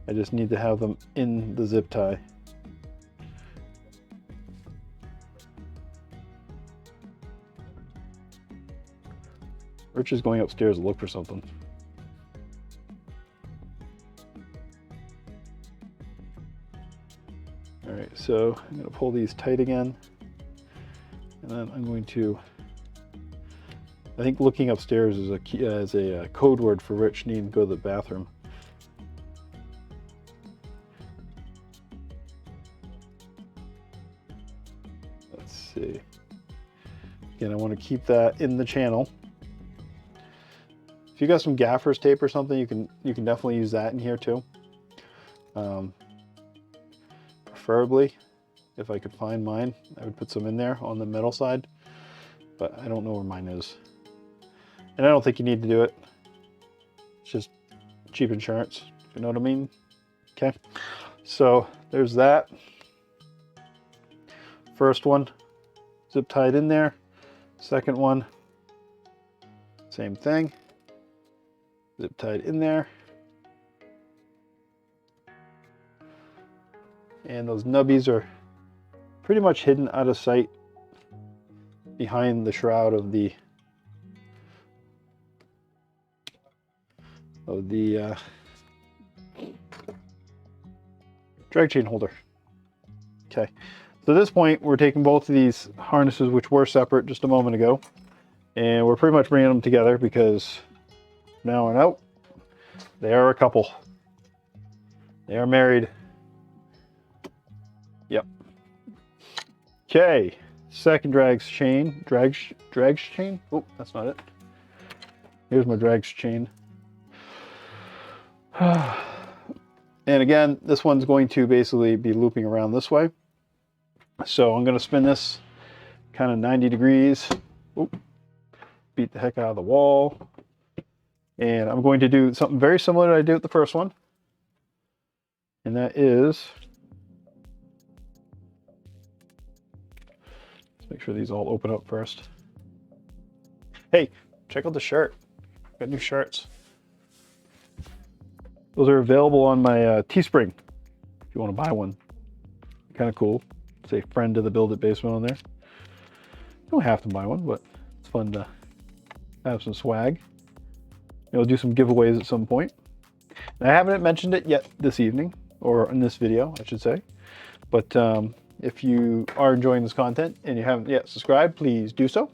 I just need to have them in the zip tie. Rich is going upstairs to look for something. All right, so I'm going to pull these tight again, and then I'm going to. I think looking upstairs is a code word for Rich needing to go to the bathroom. Let's see. Again, I want to keep that in the channel. If you got some gaffer's tape or something, you can definitely use that in here too. Preferably, if I could find mine, I would put some in there on the metal side, but I don't know where mine is. And I don't think you need to do it. It's just cheap insurance, if you know what I mean. Okay, so there's that. First one, zip tied in there. Second one, same thing. Zip tied in there. And those nubbies are pretty much hidden out of sight behind the shroud of the drag chain holder. Okay, so at this point we're taking both of these harnesses, which were separate just a moment ago, and we're pretty much bringing them together because now and out they are a couple. They are married. Yep. Okay, second drag's chain. Drag's chain? Oh, that's not it. Here's my drag's chain. And again, this one's going to basically be looping around this way. So I'm going to spin this kind of 90 degrees. Oop, beat the heck out of the wall. And I'm going to do something very similar to I did with the first one. And that is, let's make sure these all open up first. Hey, check out the shirt. Got new shirts. Those are available on my Teespring if you want to buy one. Kind of cool. Say friend to the Build It Basement on there. You don't have to buy one, but it's fun to have some swag. I'll do some giveaways at some point. And I haven't mentioned it yet this evening, or in this video, I should say. But if you are enjoying this content and you haven't yet subscribed, please do so.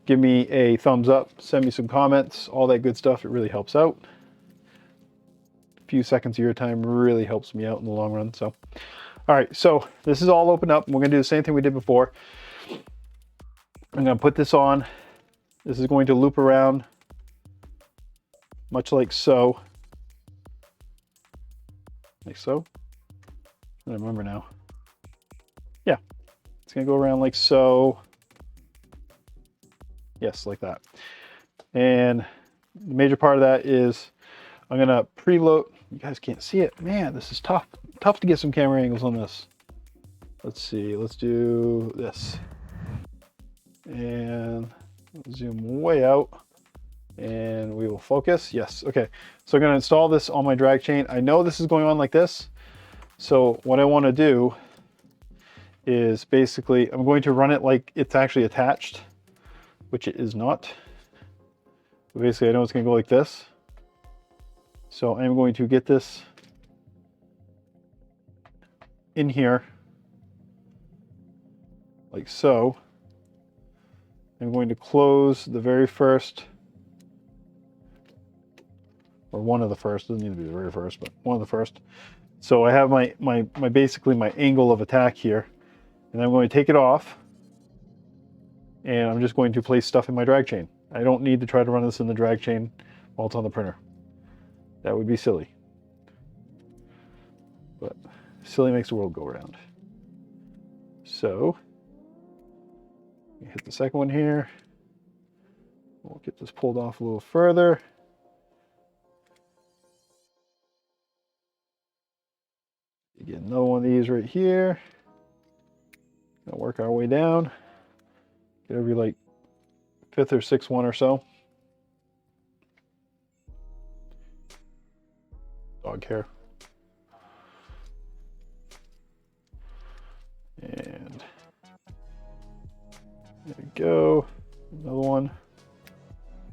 Give me a thumbs up, send me some comments, all that good stuff. It really helps out. A few seconds of your time really helps me out in the long run. So, all right, so this is all opened up. We're gonna do the same thing we did before. I'm gonna put this on. This is going to loop around much like so. Like so. I don't remember now. Yeah, it's gonna go around like so. Yes, like that. And the major part of that is I'm gonna preload. You guys can't see it. Man, this is tough. Tough to get some camera angles on this. Let's see, let's do this. And zoom way out and we will focus. Yes, okay. So I'm gonna install this on my drag chain. I know this is going on like this. So what I wanna do is basically, I'm going to run it like it's actually attached, which it is not. Basically, I know it's gonna go like this. So I'm going to get this in here, like so. I'm going to close the very first, or one of the first, doesn't need to be the very first, but one of the first. So I have my basically my angle of attack here, and I'm going to take it off, and I'm just going to place stuff in my drag chain. I don't need to try to run this in the drag chain while it's on the printer. That would be silly. But silly makes the world go around. So, hit the second one here. We'll get this pulled off a little further. You get another one of these right here. Gonna work our way down. Get every like fifth or sixth one or so. Dog hair. And there we go. Another one.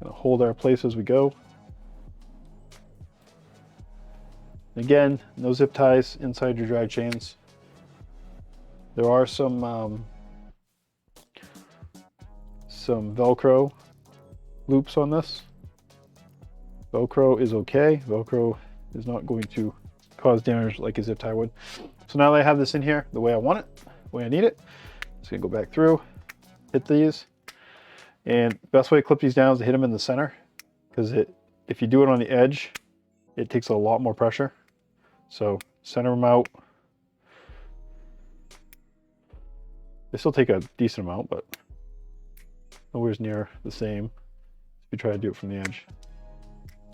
Gonna hold our place as we go. Again, no zip ties inside your drag chains. There are some Velcro loops on this. Velcro is okay. Velcro is not going to cause damage like a zip tie would. So now that I have this in here the way I want it, the way I need it, I'm just gonna go back through, hit these. And the best way to clip these down is to hit them in the center, because if you do it on the edge, it takes a lot more pressure. So center them out. They still take a decent amount, but nowhere near the same if you try to do it from the edge.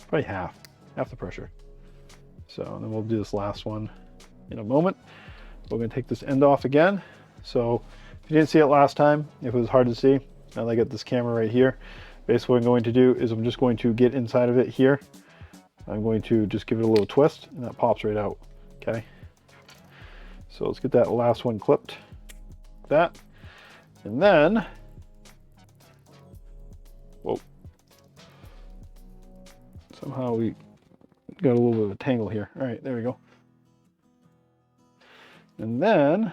Probably half the pressure. So then we'll do this last one in a moment. We're gonna take this end off again. So if you didn't see it last time, if it was hard to see, now that I got this camera right here, basically what I'm going to do is I'm just going to get inside of it here. I'm going to just give it a little twist and that pops right out, okay? So let's get that last one clipped, like that. And then, whoa. Somehow we got a little bit of a tangle here. All right, there we go. And then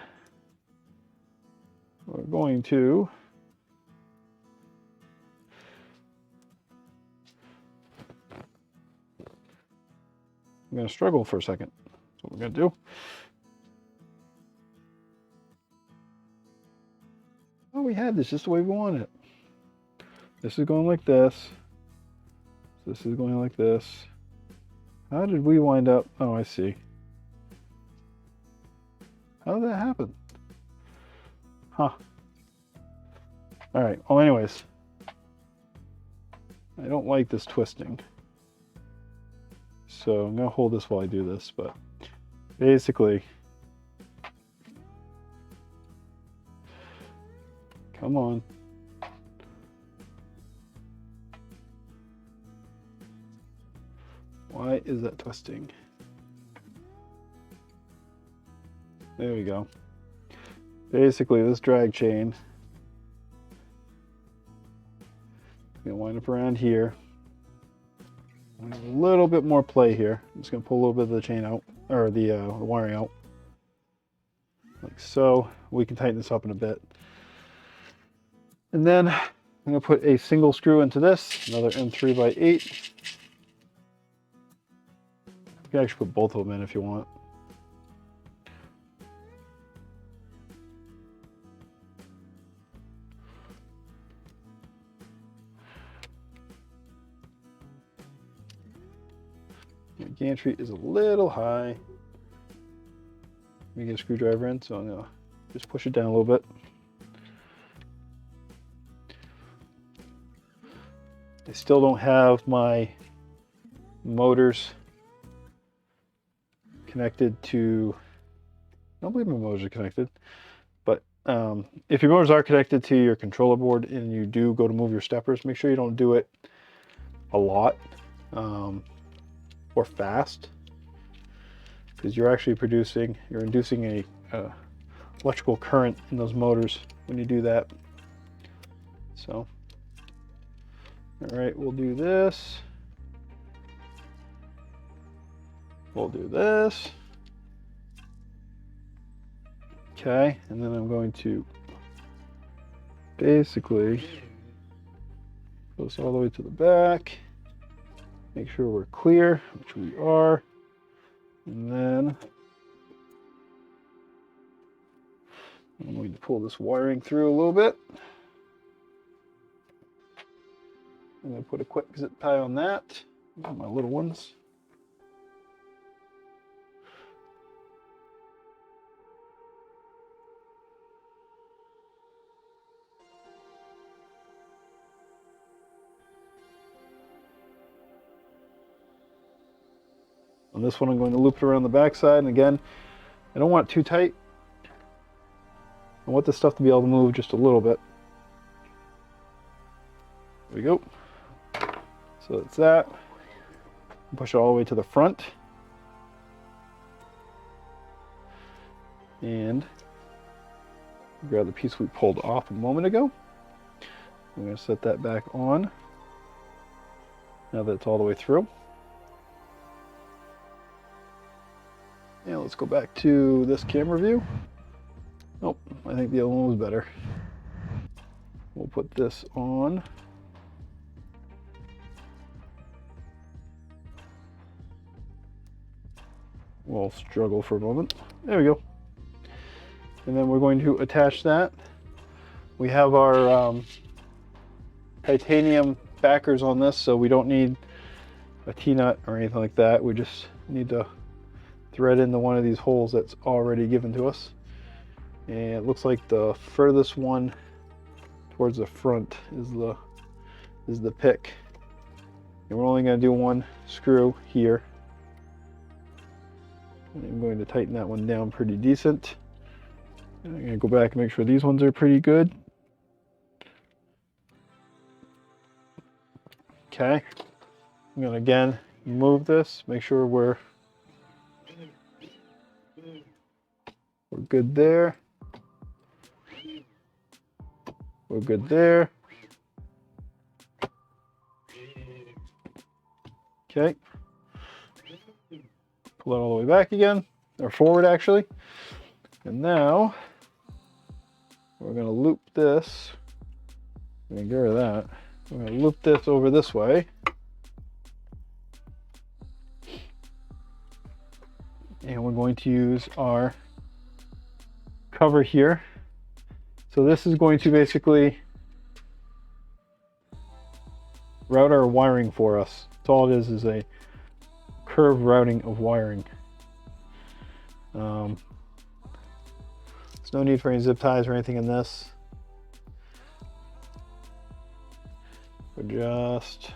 we're going to I'm going to struggle for a second. That's what we're going to do. Oh, we had this just the way we want it. This is going like this. This is going like this. How did we wind up? Oh, I see. How did that happen? Huh. All right, well anyways, I don't like this twisting. So I'm gonna hold this while I do this, but basically, come on. Why is that twisting? There we go. Basically, this drag chain, I'm gonna wind up around here. A little bit more play here. I'm just gonna pull a little bit of the chain out, or the wiring out, like so. We can tighten this up in a bit. And then I'm gonna put a single screw into this, another M3x8. You can actually put both of them in if you want. The gantry is a little high. Let me get a screwdriver in, so I'm gonna just push it down a little bit. I still don't have my motors connected to, I don't believe my motors are connected, but if your motors are connected to your controller board and you do go to move your steppers, make sure you don't do it a lot or fast, because you're actually inducing a electrical current in those motors when you do that. So, all right, we'll do this. We'll do this. Okay, and then I'm going to basically go this all the way to the back. Make sure we're clear, which we are. And then I'm going to pull this wiring through a little bit. I'm going to put a quick zip tie on that. These are my little ones. On this one, I'm going to loop it around the backside, and again, I don't want it too tight. I want this stuff to be able to move just a little bit. There we go. So that's that. Push it all the way to the front. And grab the piece we pulled off a moment ago. I'm going to set that back on now that it's all the way through. And let's go back to this camera view. Nope, I think the other one was better. We'll put this on. We'll struggle for a moment. There we go. And then we're going to attach that. We have our titanium backers on this, so we don't need a T-nut or anything like that. We just need to thread into one of these holes that's already given to us. And it looks like the furthest one towards the front is the pick. And we're only going to do one screw here. And I'm going to tighten that one down pretty decent. And I'm going to go back and make sure these ones are pretty good. Okay. I'm going to again move this, make sure we're good there. We're good there. Okay. Pull it all the way back again, or forward actually. And now we're going to loop this. I'm going to get rid of that. We're going to loop this over this way. And we're going to use our cover here. So this is going to basically route our wiring for us. That's all it is a curved routing of wiring. Let's no need for any zip ties or anything in this. We're just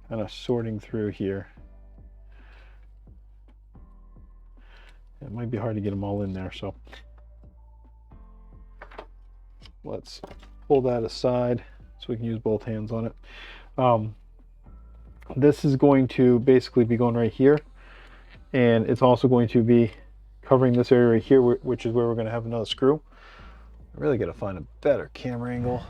kind of sorting through here. It might be hard to get them all in there, so let's pull that aside so we can use both hands on it. This is going to basically be going right here, and it's also going to be covering this area right here, which is where we're going to have another screw. I really got to find a better camera angle.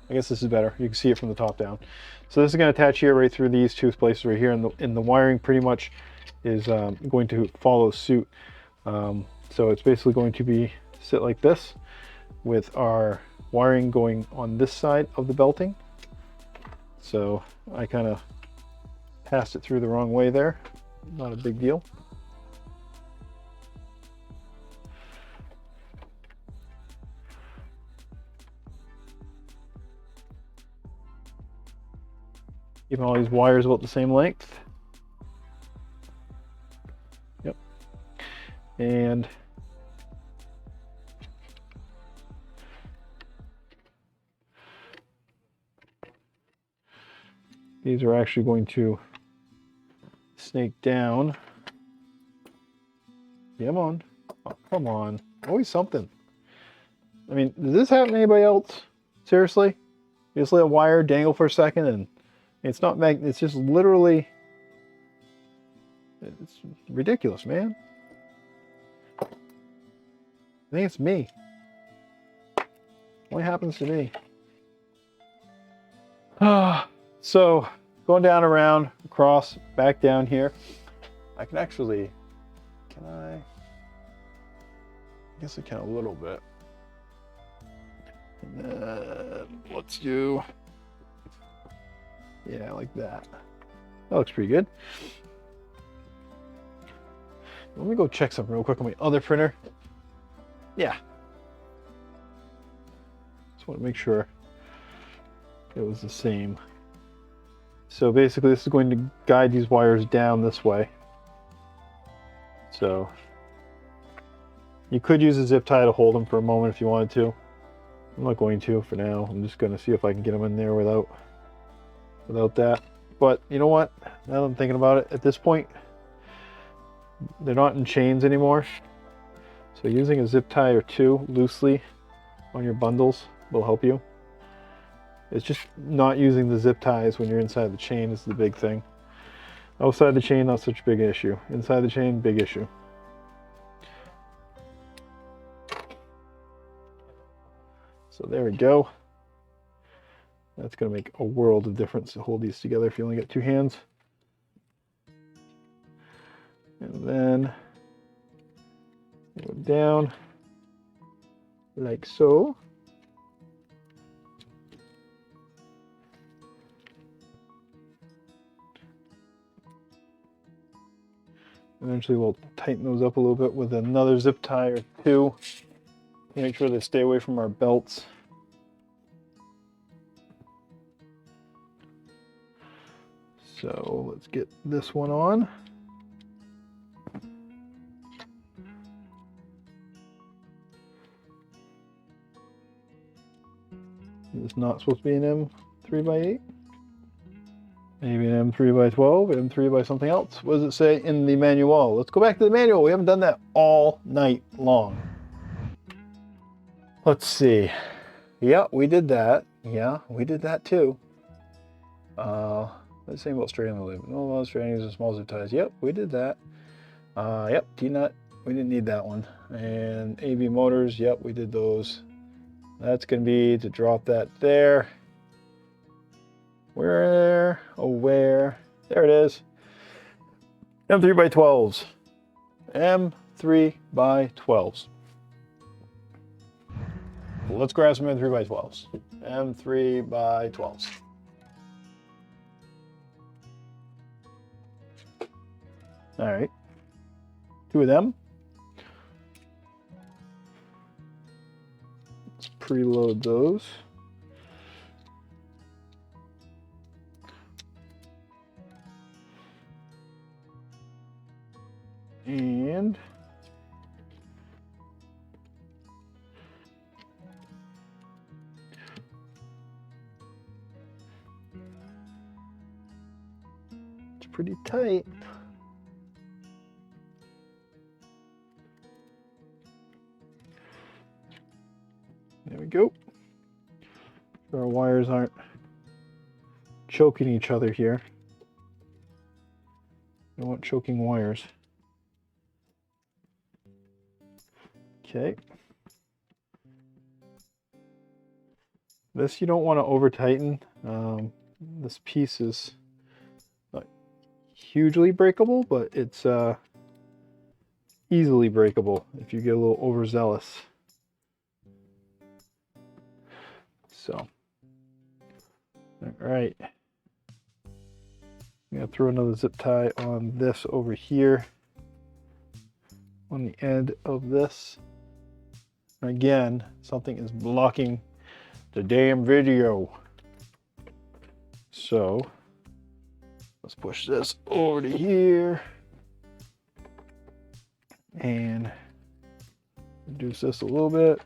I guess this is better. You can see it from the top down. So this is going to attach here right through these two places right here, and the wiring pretty much is going to follow suit. So it's basically going to be sit like this with our wiring going on this side of the belting. So I kind of passed it through the wrong way there. Not a big deal. Keeping all these wires about the same length. Yep. And these are actually going to snake down. Come on. Oh, come on. Always something. I mean, does this happen to anybody else? Seriously? You just let a wire dangle for a second and it's not it's just literally, it's ridiculous, man. I think it's me. Only happens to me. So going down, around, across, back down here. I can actually, I guess I can a little bit. And then let's do, yeah, like that. That looks pretty good. Let me go check something real quick on my other printer. Yeah. Just want to make sure it was the same. So basically this is going to guide these wires down this way. So you could use a zip tie to hold them for a moment if you wanted to. I'm not going to for now. I'm just going to see if I can get them in there without that. But you know what? Now that I'm thinking about it, at this point, they're not in chains anymore. So using a zip tie or two loosely on your bundles will help you. It's just not using the zip ties when you're inside the chain is the big thing. Outside the chain, not such a big issue. Inside the chain, big issue. So there we go. That's going to make a world of difference to hold these together if you only get two hands. And then go down like so. Eventually we'll tighten those up a little bit with another zip tie or two. Make sure they stay away from our belts. So let's get this one on. It's not supposed to be an M3x8. Maybe an M3x12, M3 by something else. What does it say in the manual? Let's go back to the manual. We haven't done that all night long. Let's see. Yeah, we did that. Yeah, we did that too. Let's say about straightening the loop. No, straightening and small zip ties. Yep, we did that. Yep, T-nut. We didn't need that one. And AV motors. Yep, we did those. That's going to be to drop that there. Where? Oh, where? There it is. M3x12s. M3x12s. Let's grab some M3x12s. M3x12s. All right. Two of them. Let's preload those. And pretty tight. There we go. So our wires aren't choking each other here. I don't want choking wires. Okay. This you don't want to over tighten. This piece is not hugely breakable, but it's easily breakable if you get a little overzealous. So, all right. I'm gonna throw another zip tie on this over here, on the end of this. Again, something is blocking the damn video. So let's push this over to here and reduce this a little bit.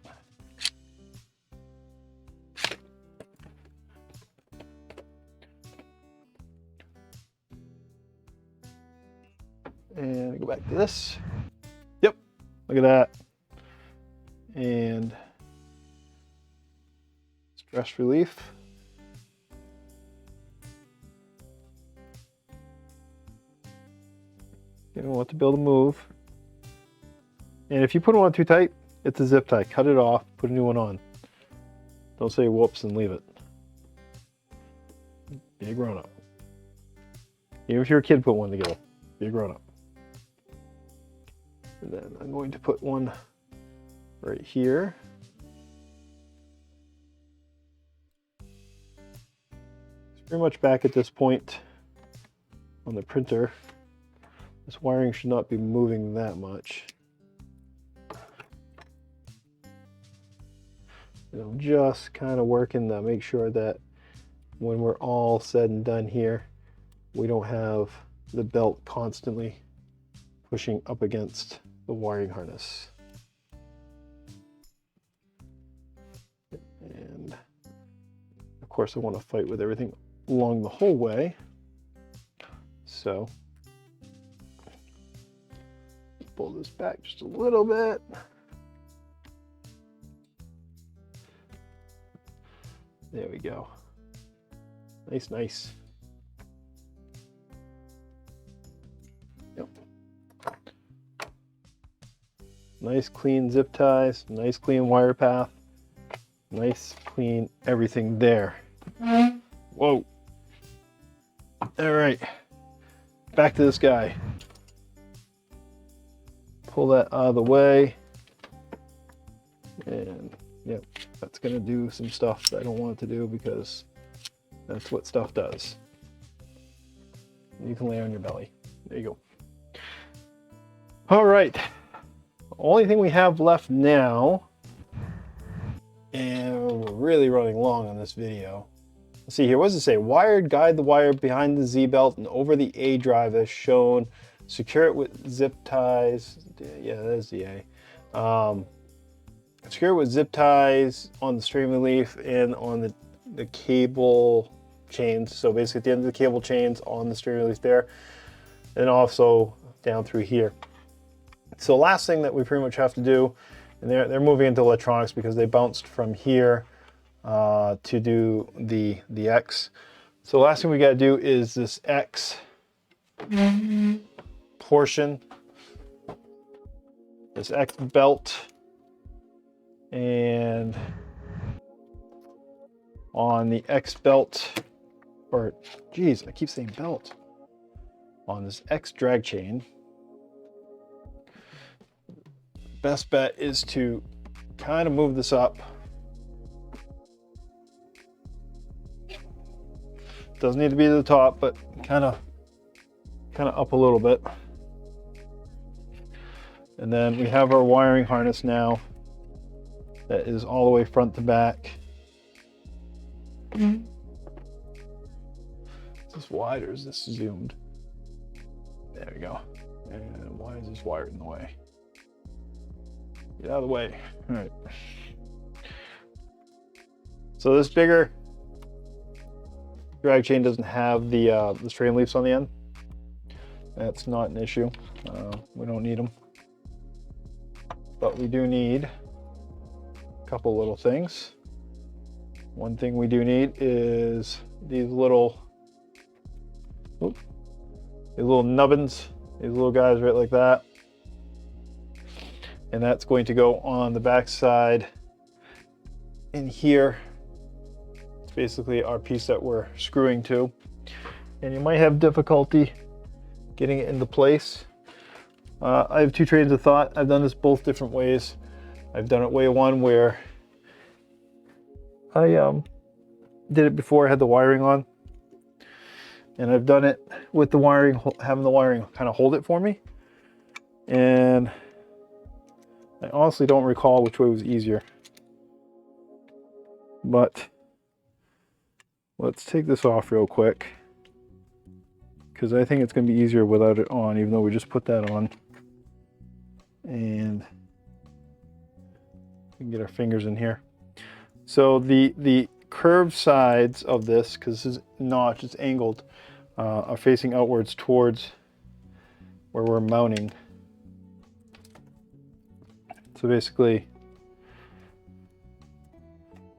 And go back to this. Yep, look at that. And stress relief. You don't want to be able to move. And if you put one on too tight, it's a zip tie. Cut it off, put a new one on. Don't say whoops and leave it. Be a grown up. Even if you're a kid, put one together. Be a grown up. And then I'm going to put one right here. It's pretty much back at this point on the printer. This wiring should not be moving that much. And I'm just kind of working to make sure that when we're all said and done here, we don't have the belt constantly pushing up against the wiring harness. And of course I want to fight with everything along the whole way. So pull this back just a little bit. There we go. Nice, nice. Yep. Nice clean zip ties, nice clean wire path, nice clean everything there. Whoa. All right, back to this guy. Pull that out of the way. And yep, that's gonna do some stuff that I don't want it to do because that's what stuff does. You can lay on your belly. There you go. All right. Only thing we have left now, and we're really running long on this video. Let's see here, what does it say? Wired, guide the wire behind the Z belt and over the A drive as shown. Secure it with zip ties. Yeah, that's the A. Secure it with zip ties on the stream relief and on the cable chains. So basically at the end of the cable chains on the stream relief there, and also down through here. So last thing that we pretty much have to do, and they're moving into electronics because they bounced from here to do the X. So the last thing we got to do is this X portion, this X belt, and on the X belt, or geez, I keep saying belt, on this X drag chain. Best bet is to kind of move this up. Doesn't need to be to the top, but kind of up a little bit. And then we have our wiring harness now that is all the way front to back. Is this wide or is this zoomed? There we go. And why is this wire in the way? Get out of the way. All right. So this bigger drag chain doesn't have the stream leaves on the end. That's not an issue. We don't need them. But we do need a couple little things. One thing we do need is these little nubbins, these little guys right like that. And that's going to go on the back side in here. It's basically our piece that we're screwing to. And you might have difficulty getting it into place. I have two trains of thought. I've done this both different ways. I've done it way one where I did it before I had the wiring on. And I've done it with the wiring, having the wiring kind of hold it for me. And I honestly don't recall which way was easier. But let's take this off real quick, because I think it's going to be easier without it on, even though we just put that on. And we can get our fingers in here. So the curved sides of this, because this is notch, it's angled, are facing outwards towards where we're mounting. So basically,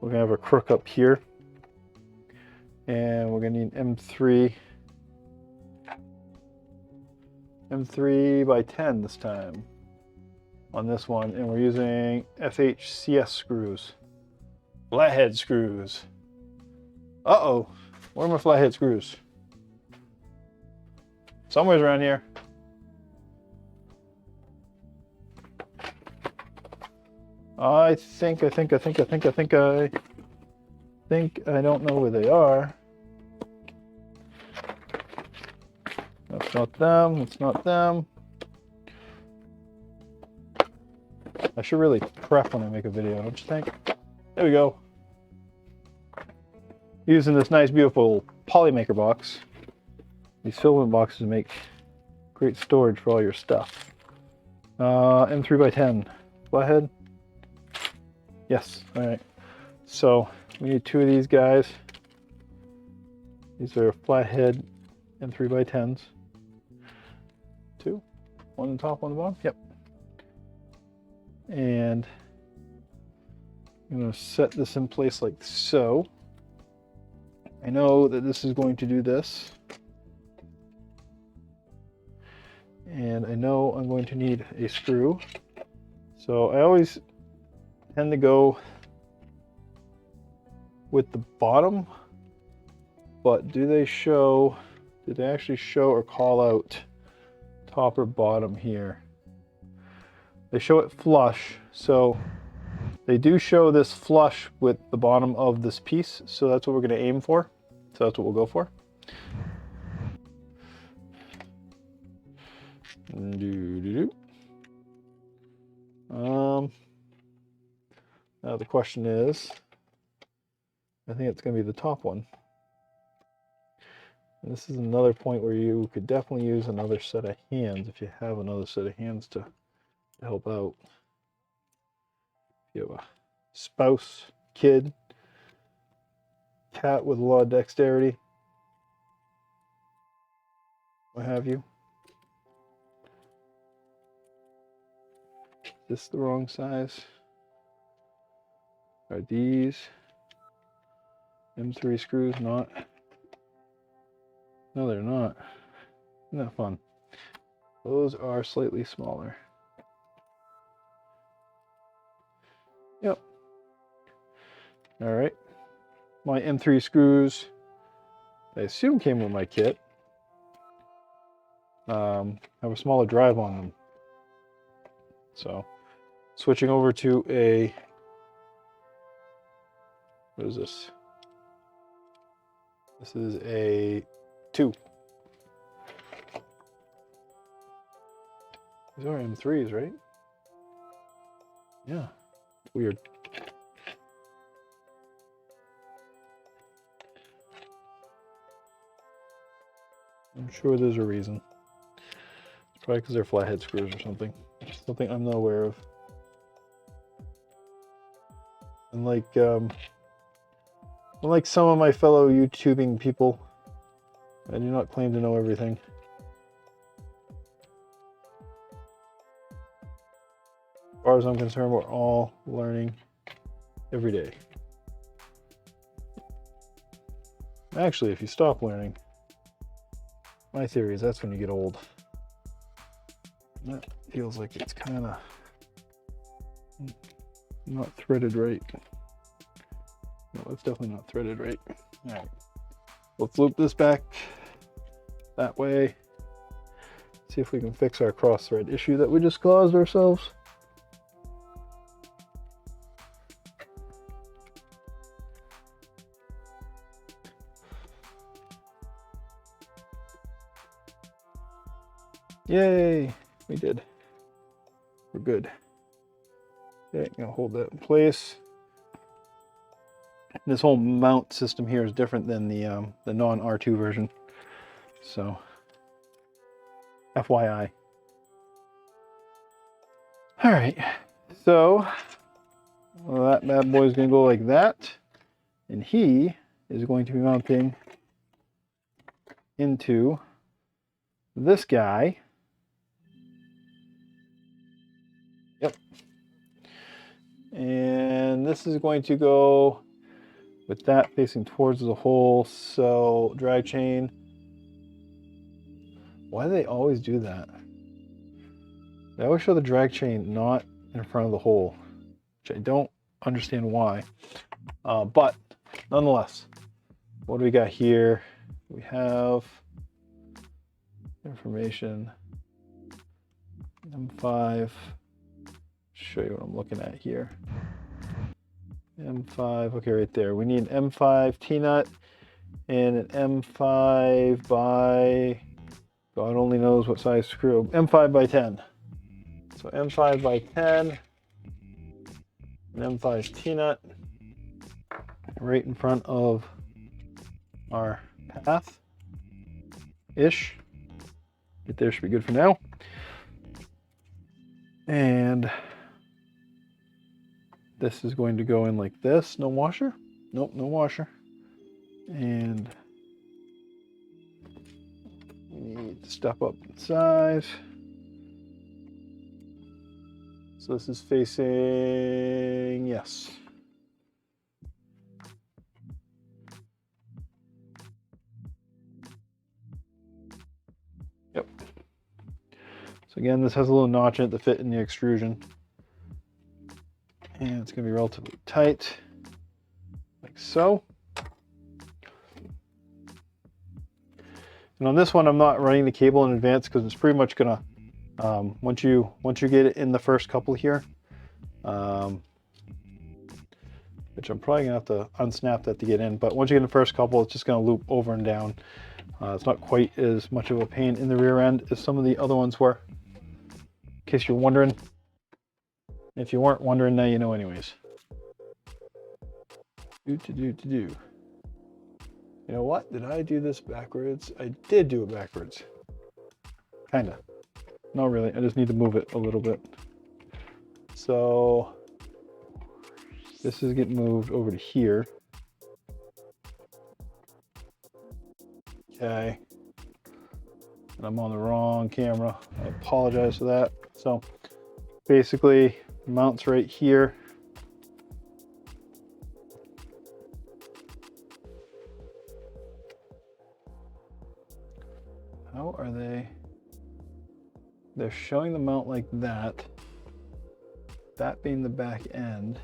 we're gonna have a crook up here, and we're gonna need M3 by 10 this time on this one, and we're using FHCS screws, flathead screws. Uh-oh, where are my flathead screws? Somewhere's around here. I think I don't know where they are. That's not them, it's not them. I should really prep when I make a video, don't you think? There we go. Using this nice, beautiful Polymaker box. These filament boxes make great storage for all your stuff. M3 by 10. Flathead? Yes, all right. So we need two of these guys. These are flathead M3 by 10s. Two, one on top, one on the bottom, yep. And I'm gonna set this in place like so. I know that this is going to do this. And I know I'm going to need a screw. So I always tend to go with the bottom, but did they actually show or call out top or bottom here? They show it flush, so they do show this flush with the bottom of this piece, so that's what we're going to aim for. So that's what we'll go for. Now the question is, I think it's going to be the top one. And this is another point where you could definitely use another set of hands if you have another set of hands to help out. If you have a spouse, kid, cat with a lot of dexterity, what have you. Is this the wrong size? Are these M3 screws not? No, they're not. Isn't that fun? Those are slightly smaller. Yep. All right. My M3 screws, I assume came with my kit. Have a smaller drive on them. So, switching over to a, what is this? This is a 2. These are M3s, right? Yeah. Weird. I'm sure there's a reason. It's probably because they're flathead screws or something. Something I'm not aware of. And unlike some of my fellow YouTubing people, I do not claim to know everything. far as I'm concerned, we're all learning every day. Actually, if you stop learning, my theory is that's when you get old. That feels like it's kind of not threaded right. No, it's definitely not threaded right. All right, let's loop this back that way. See if we can fix our cross thread issue that we just caused ourselves. Yay, we did. We're good. Okay, I'm gonna hold that in place. This whole mount system here is different than the non-R2 version. So, FYI. All right, so that bad boy is gonna go like that, and he is going to be mounting into this guy. Yep. And this is going to go with that facing towards the hole. So drag chain. Why do they always do that? They always show the drag chain not in front of the hole, which I don't understand why. But nonetheless, what do we got here? We have information. M5. Show you what I'm looking at here. M5, okay, right there. We need an M5 T-nut and an M5 by, God only knows what size screw, M5 by 10. So M5 by 10, an M5 T-nut right in front of our path-ish. Right there should be good for now. And this is going to go in like this. No washer? Nope, no washer. And we need to step up in size. So this is facing, yes. Yep. So again, this has a little notch in it to fit in the extrusion. And it's going to be relatively tight, like so. And on this one, I'm not running the cable in advance because it's pretty much going to, once you get it in the first couple here, which I'm probably going to have to unsnap that to get in, but once you get in the first couple, it's just going to loop over and down. It's not quite as much of a pain in the rear end as some of the other ones were, in case you're wondering. If you weren't wondering, now you know anyways. You know what? Did I do this backwards? I did do it backwards. Kinda. Not really. I just need to move it a little bit. So this is getting moved over to here. Okay. And I'm on the wrong camera. I apologize for that. So basically, mounts right here. How are they? They're showing the mount like that. That being the back end.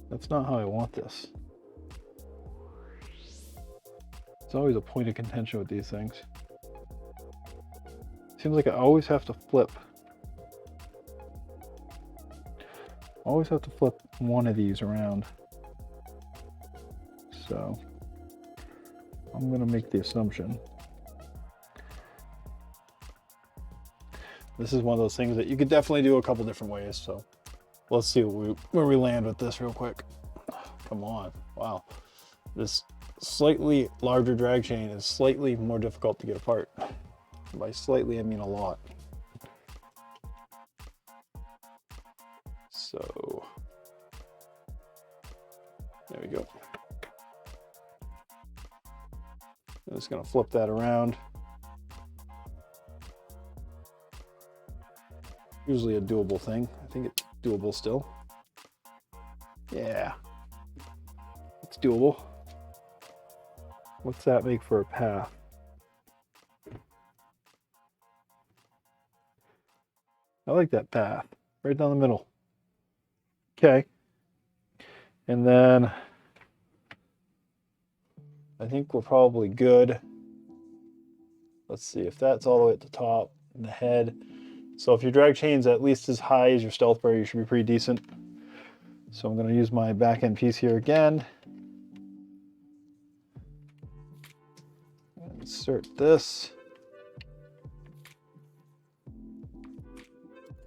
That's not how I want this. It's always a point of contention with these things. Seems like I always have to flip. Always have to flip one of these around. So I'm going to make the assumption. This is one of those things that you could definitely do a couple different ways. So let's see where we land with this real quick. Come on. Wow. This slightly larger drag chain is slightly more difficult to get apart. By slightly, I mean a lot. So there we go. I'm just going to flip that around. usually a doable thing. I think it's doable still. Yeah, it's doable. What's that make for a path? I like that path, right down the middle. Okay. And then I think we're probably good. Let's see if that's all the way at the top and the head. So if your drag chain's at least as high as your stealth bar, you should be pretty decent. So I'm going to use my back end piece here again. Insert this.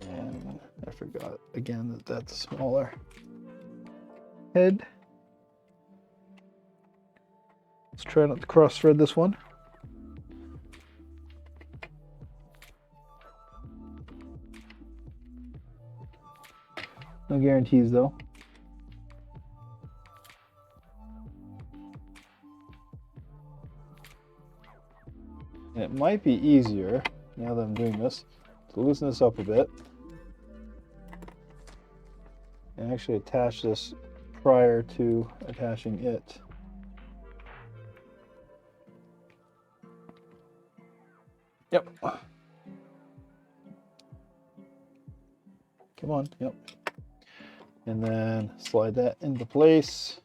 And I forgot again that that's a smaller head. Let's try not to cross thread this one. No guarantees though. And it might be easier, now that I'm doing this, to loosen this up a bit and actually attach this prior to attaching it. Yep. Come on, yep. And then slide that into place.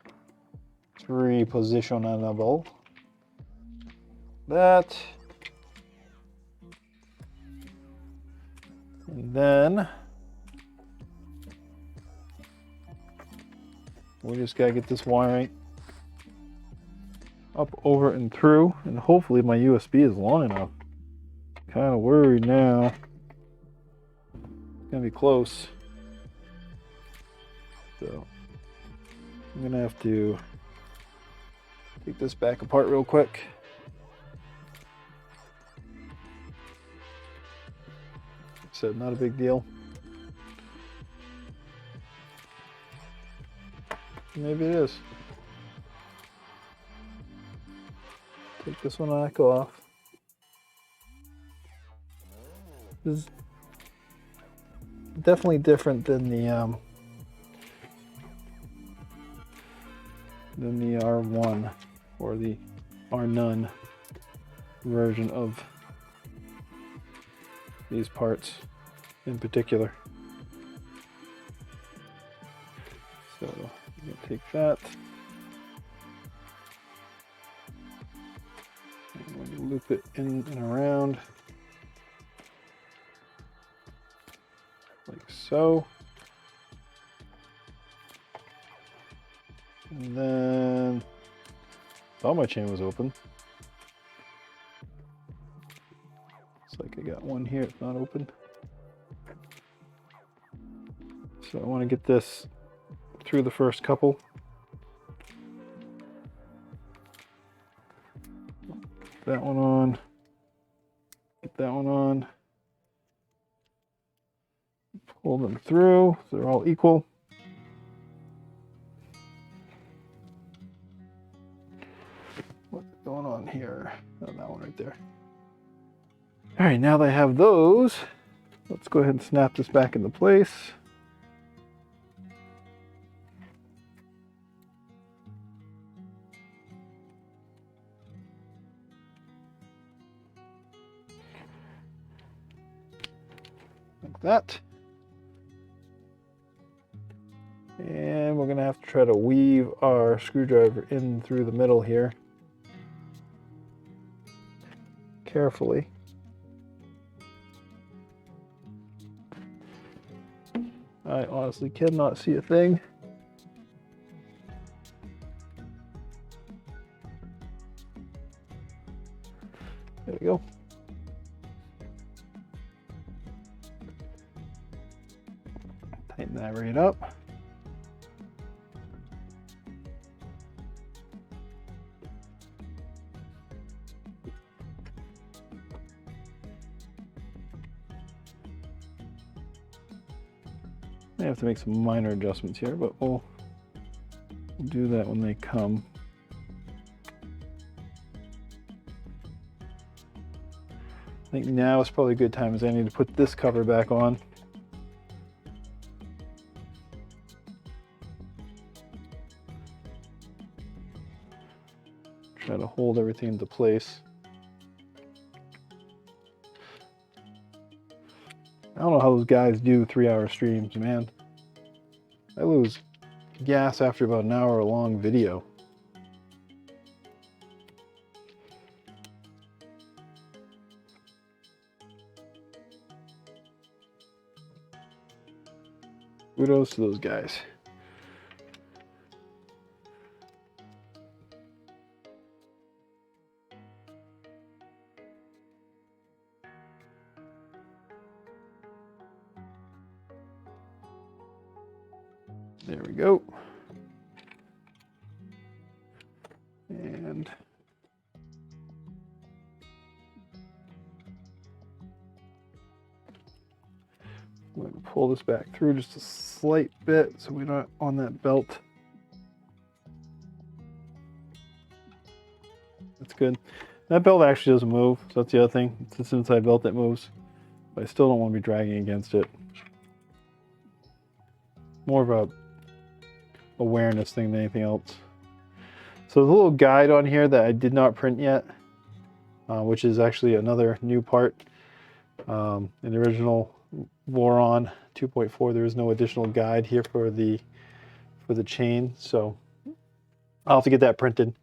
Repositionable. That. And then we just gotta get this wiring up, over, and through, and hopefully my USB is long enough. Kind of worried now. It's gonna be close. So I'm gonna have to take this back apart real quick. Like I said, not a big deal. Maybe it is. Take this one back off. This is definitely different than the R1 or the R-None version of these parts in particular. So I'm going to take that. I'm going to loop it in and around like so. And then, oh, my chain was open. Looks like I got one here, it's not open. So I want to get this through the first couple. Get that one on. Get that one on. Pull them through so they're all equal. What's going on here? Oh, that one right there. All right, now that I have those, let's go ahead and snap this back into place. Like that. And we're going to have to try to weave our screwdriver in through the middle here. Carefully. I honestly cannot see a thing. There we go. Tighten that right up. I have to make some minor adjustments here, but we'll do that when they come. I think now is probably a good time, as I need to put this cover back on. Try to hold everything into place. I don't know how those guys do 3-hour streams, man. I lose gas after about an hour long video. Kudos to those guys. There we go. And I'm going to pull this back through just a slight bit so we're not on that belt. That's good. That belt actually doesn't move, so that's the other thing. It's this inside belt that moves, but I still don't want to be dragging against it. More of a awareness thing than anything else. So there's a little guide on here that I did not print yet, which is actually another new part. In the original Voron 2.4, there is no additional guide here for the chain, so I'll have to get that printed,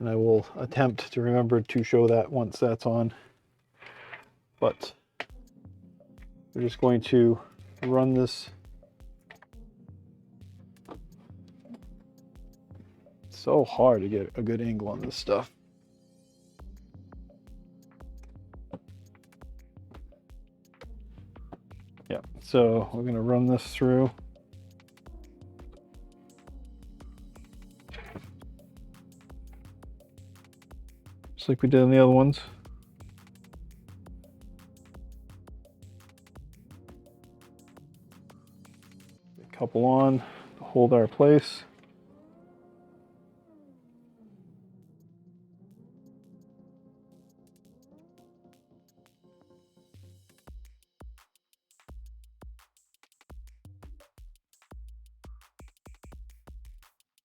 and I will attempt to remember to show that once that's on. But we're just going to run this. So hard to get a good angle on this stuff. Yeah, so we're going to run this through. Just like we did on the other ones. A couple on to hold our place.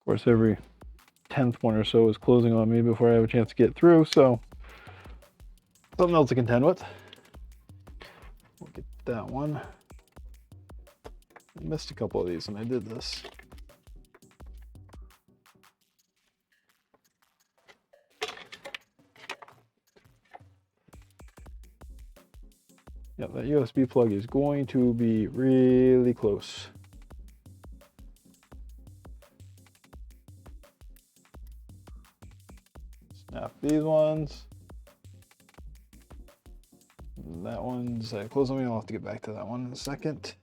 Of course, every 10th one or so is closing on me before I have a chance to get through, so something else to contend with. We'll get that one. I missed a couple of these when I did this. Yeah, that USB plug is going to be really close. Snap these ones. That one's close on me. I'll have to get back to that one in a second.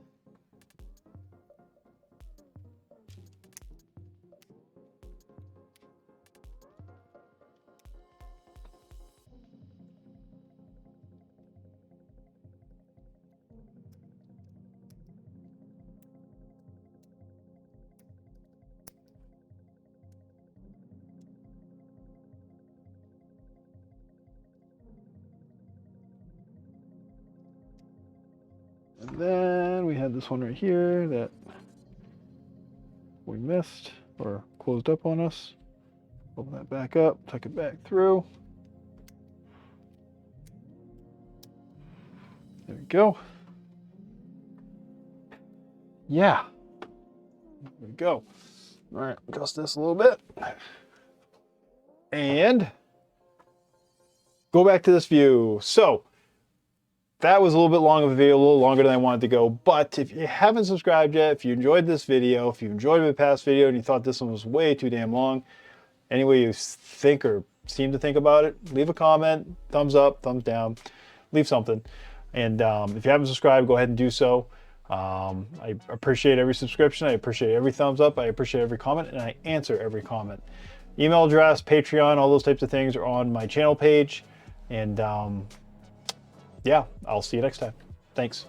And then we had this one right here that we missed or closed up on us. Open that back up, tuck it back through. There we go. Yeah, there we go. All right, adjust this a little bit. And go back to this view. So that was a little bit long of a video, a little longer than I wanted to go. But if you haven't subscribed yet, if you enjoyed this video, if you enjoyed my past video and you thought this one was way too damn long, any way you think or seem to think about it, leave a comment, thumbs up, thumbs down, leave something. And if you haven't subscribed, go ahead and do so. I appreciate every subscription. I appreciate every thumbs up. I appreciate every comment, and I answer every comment. Email address, Patreon, all those types of things are on my channel page. And yeah, I'll see you next time. Thanks.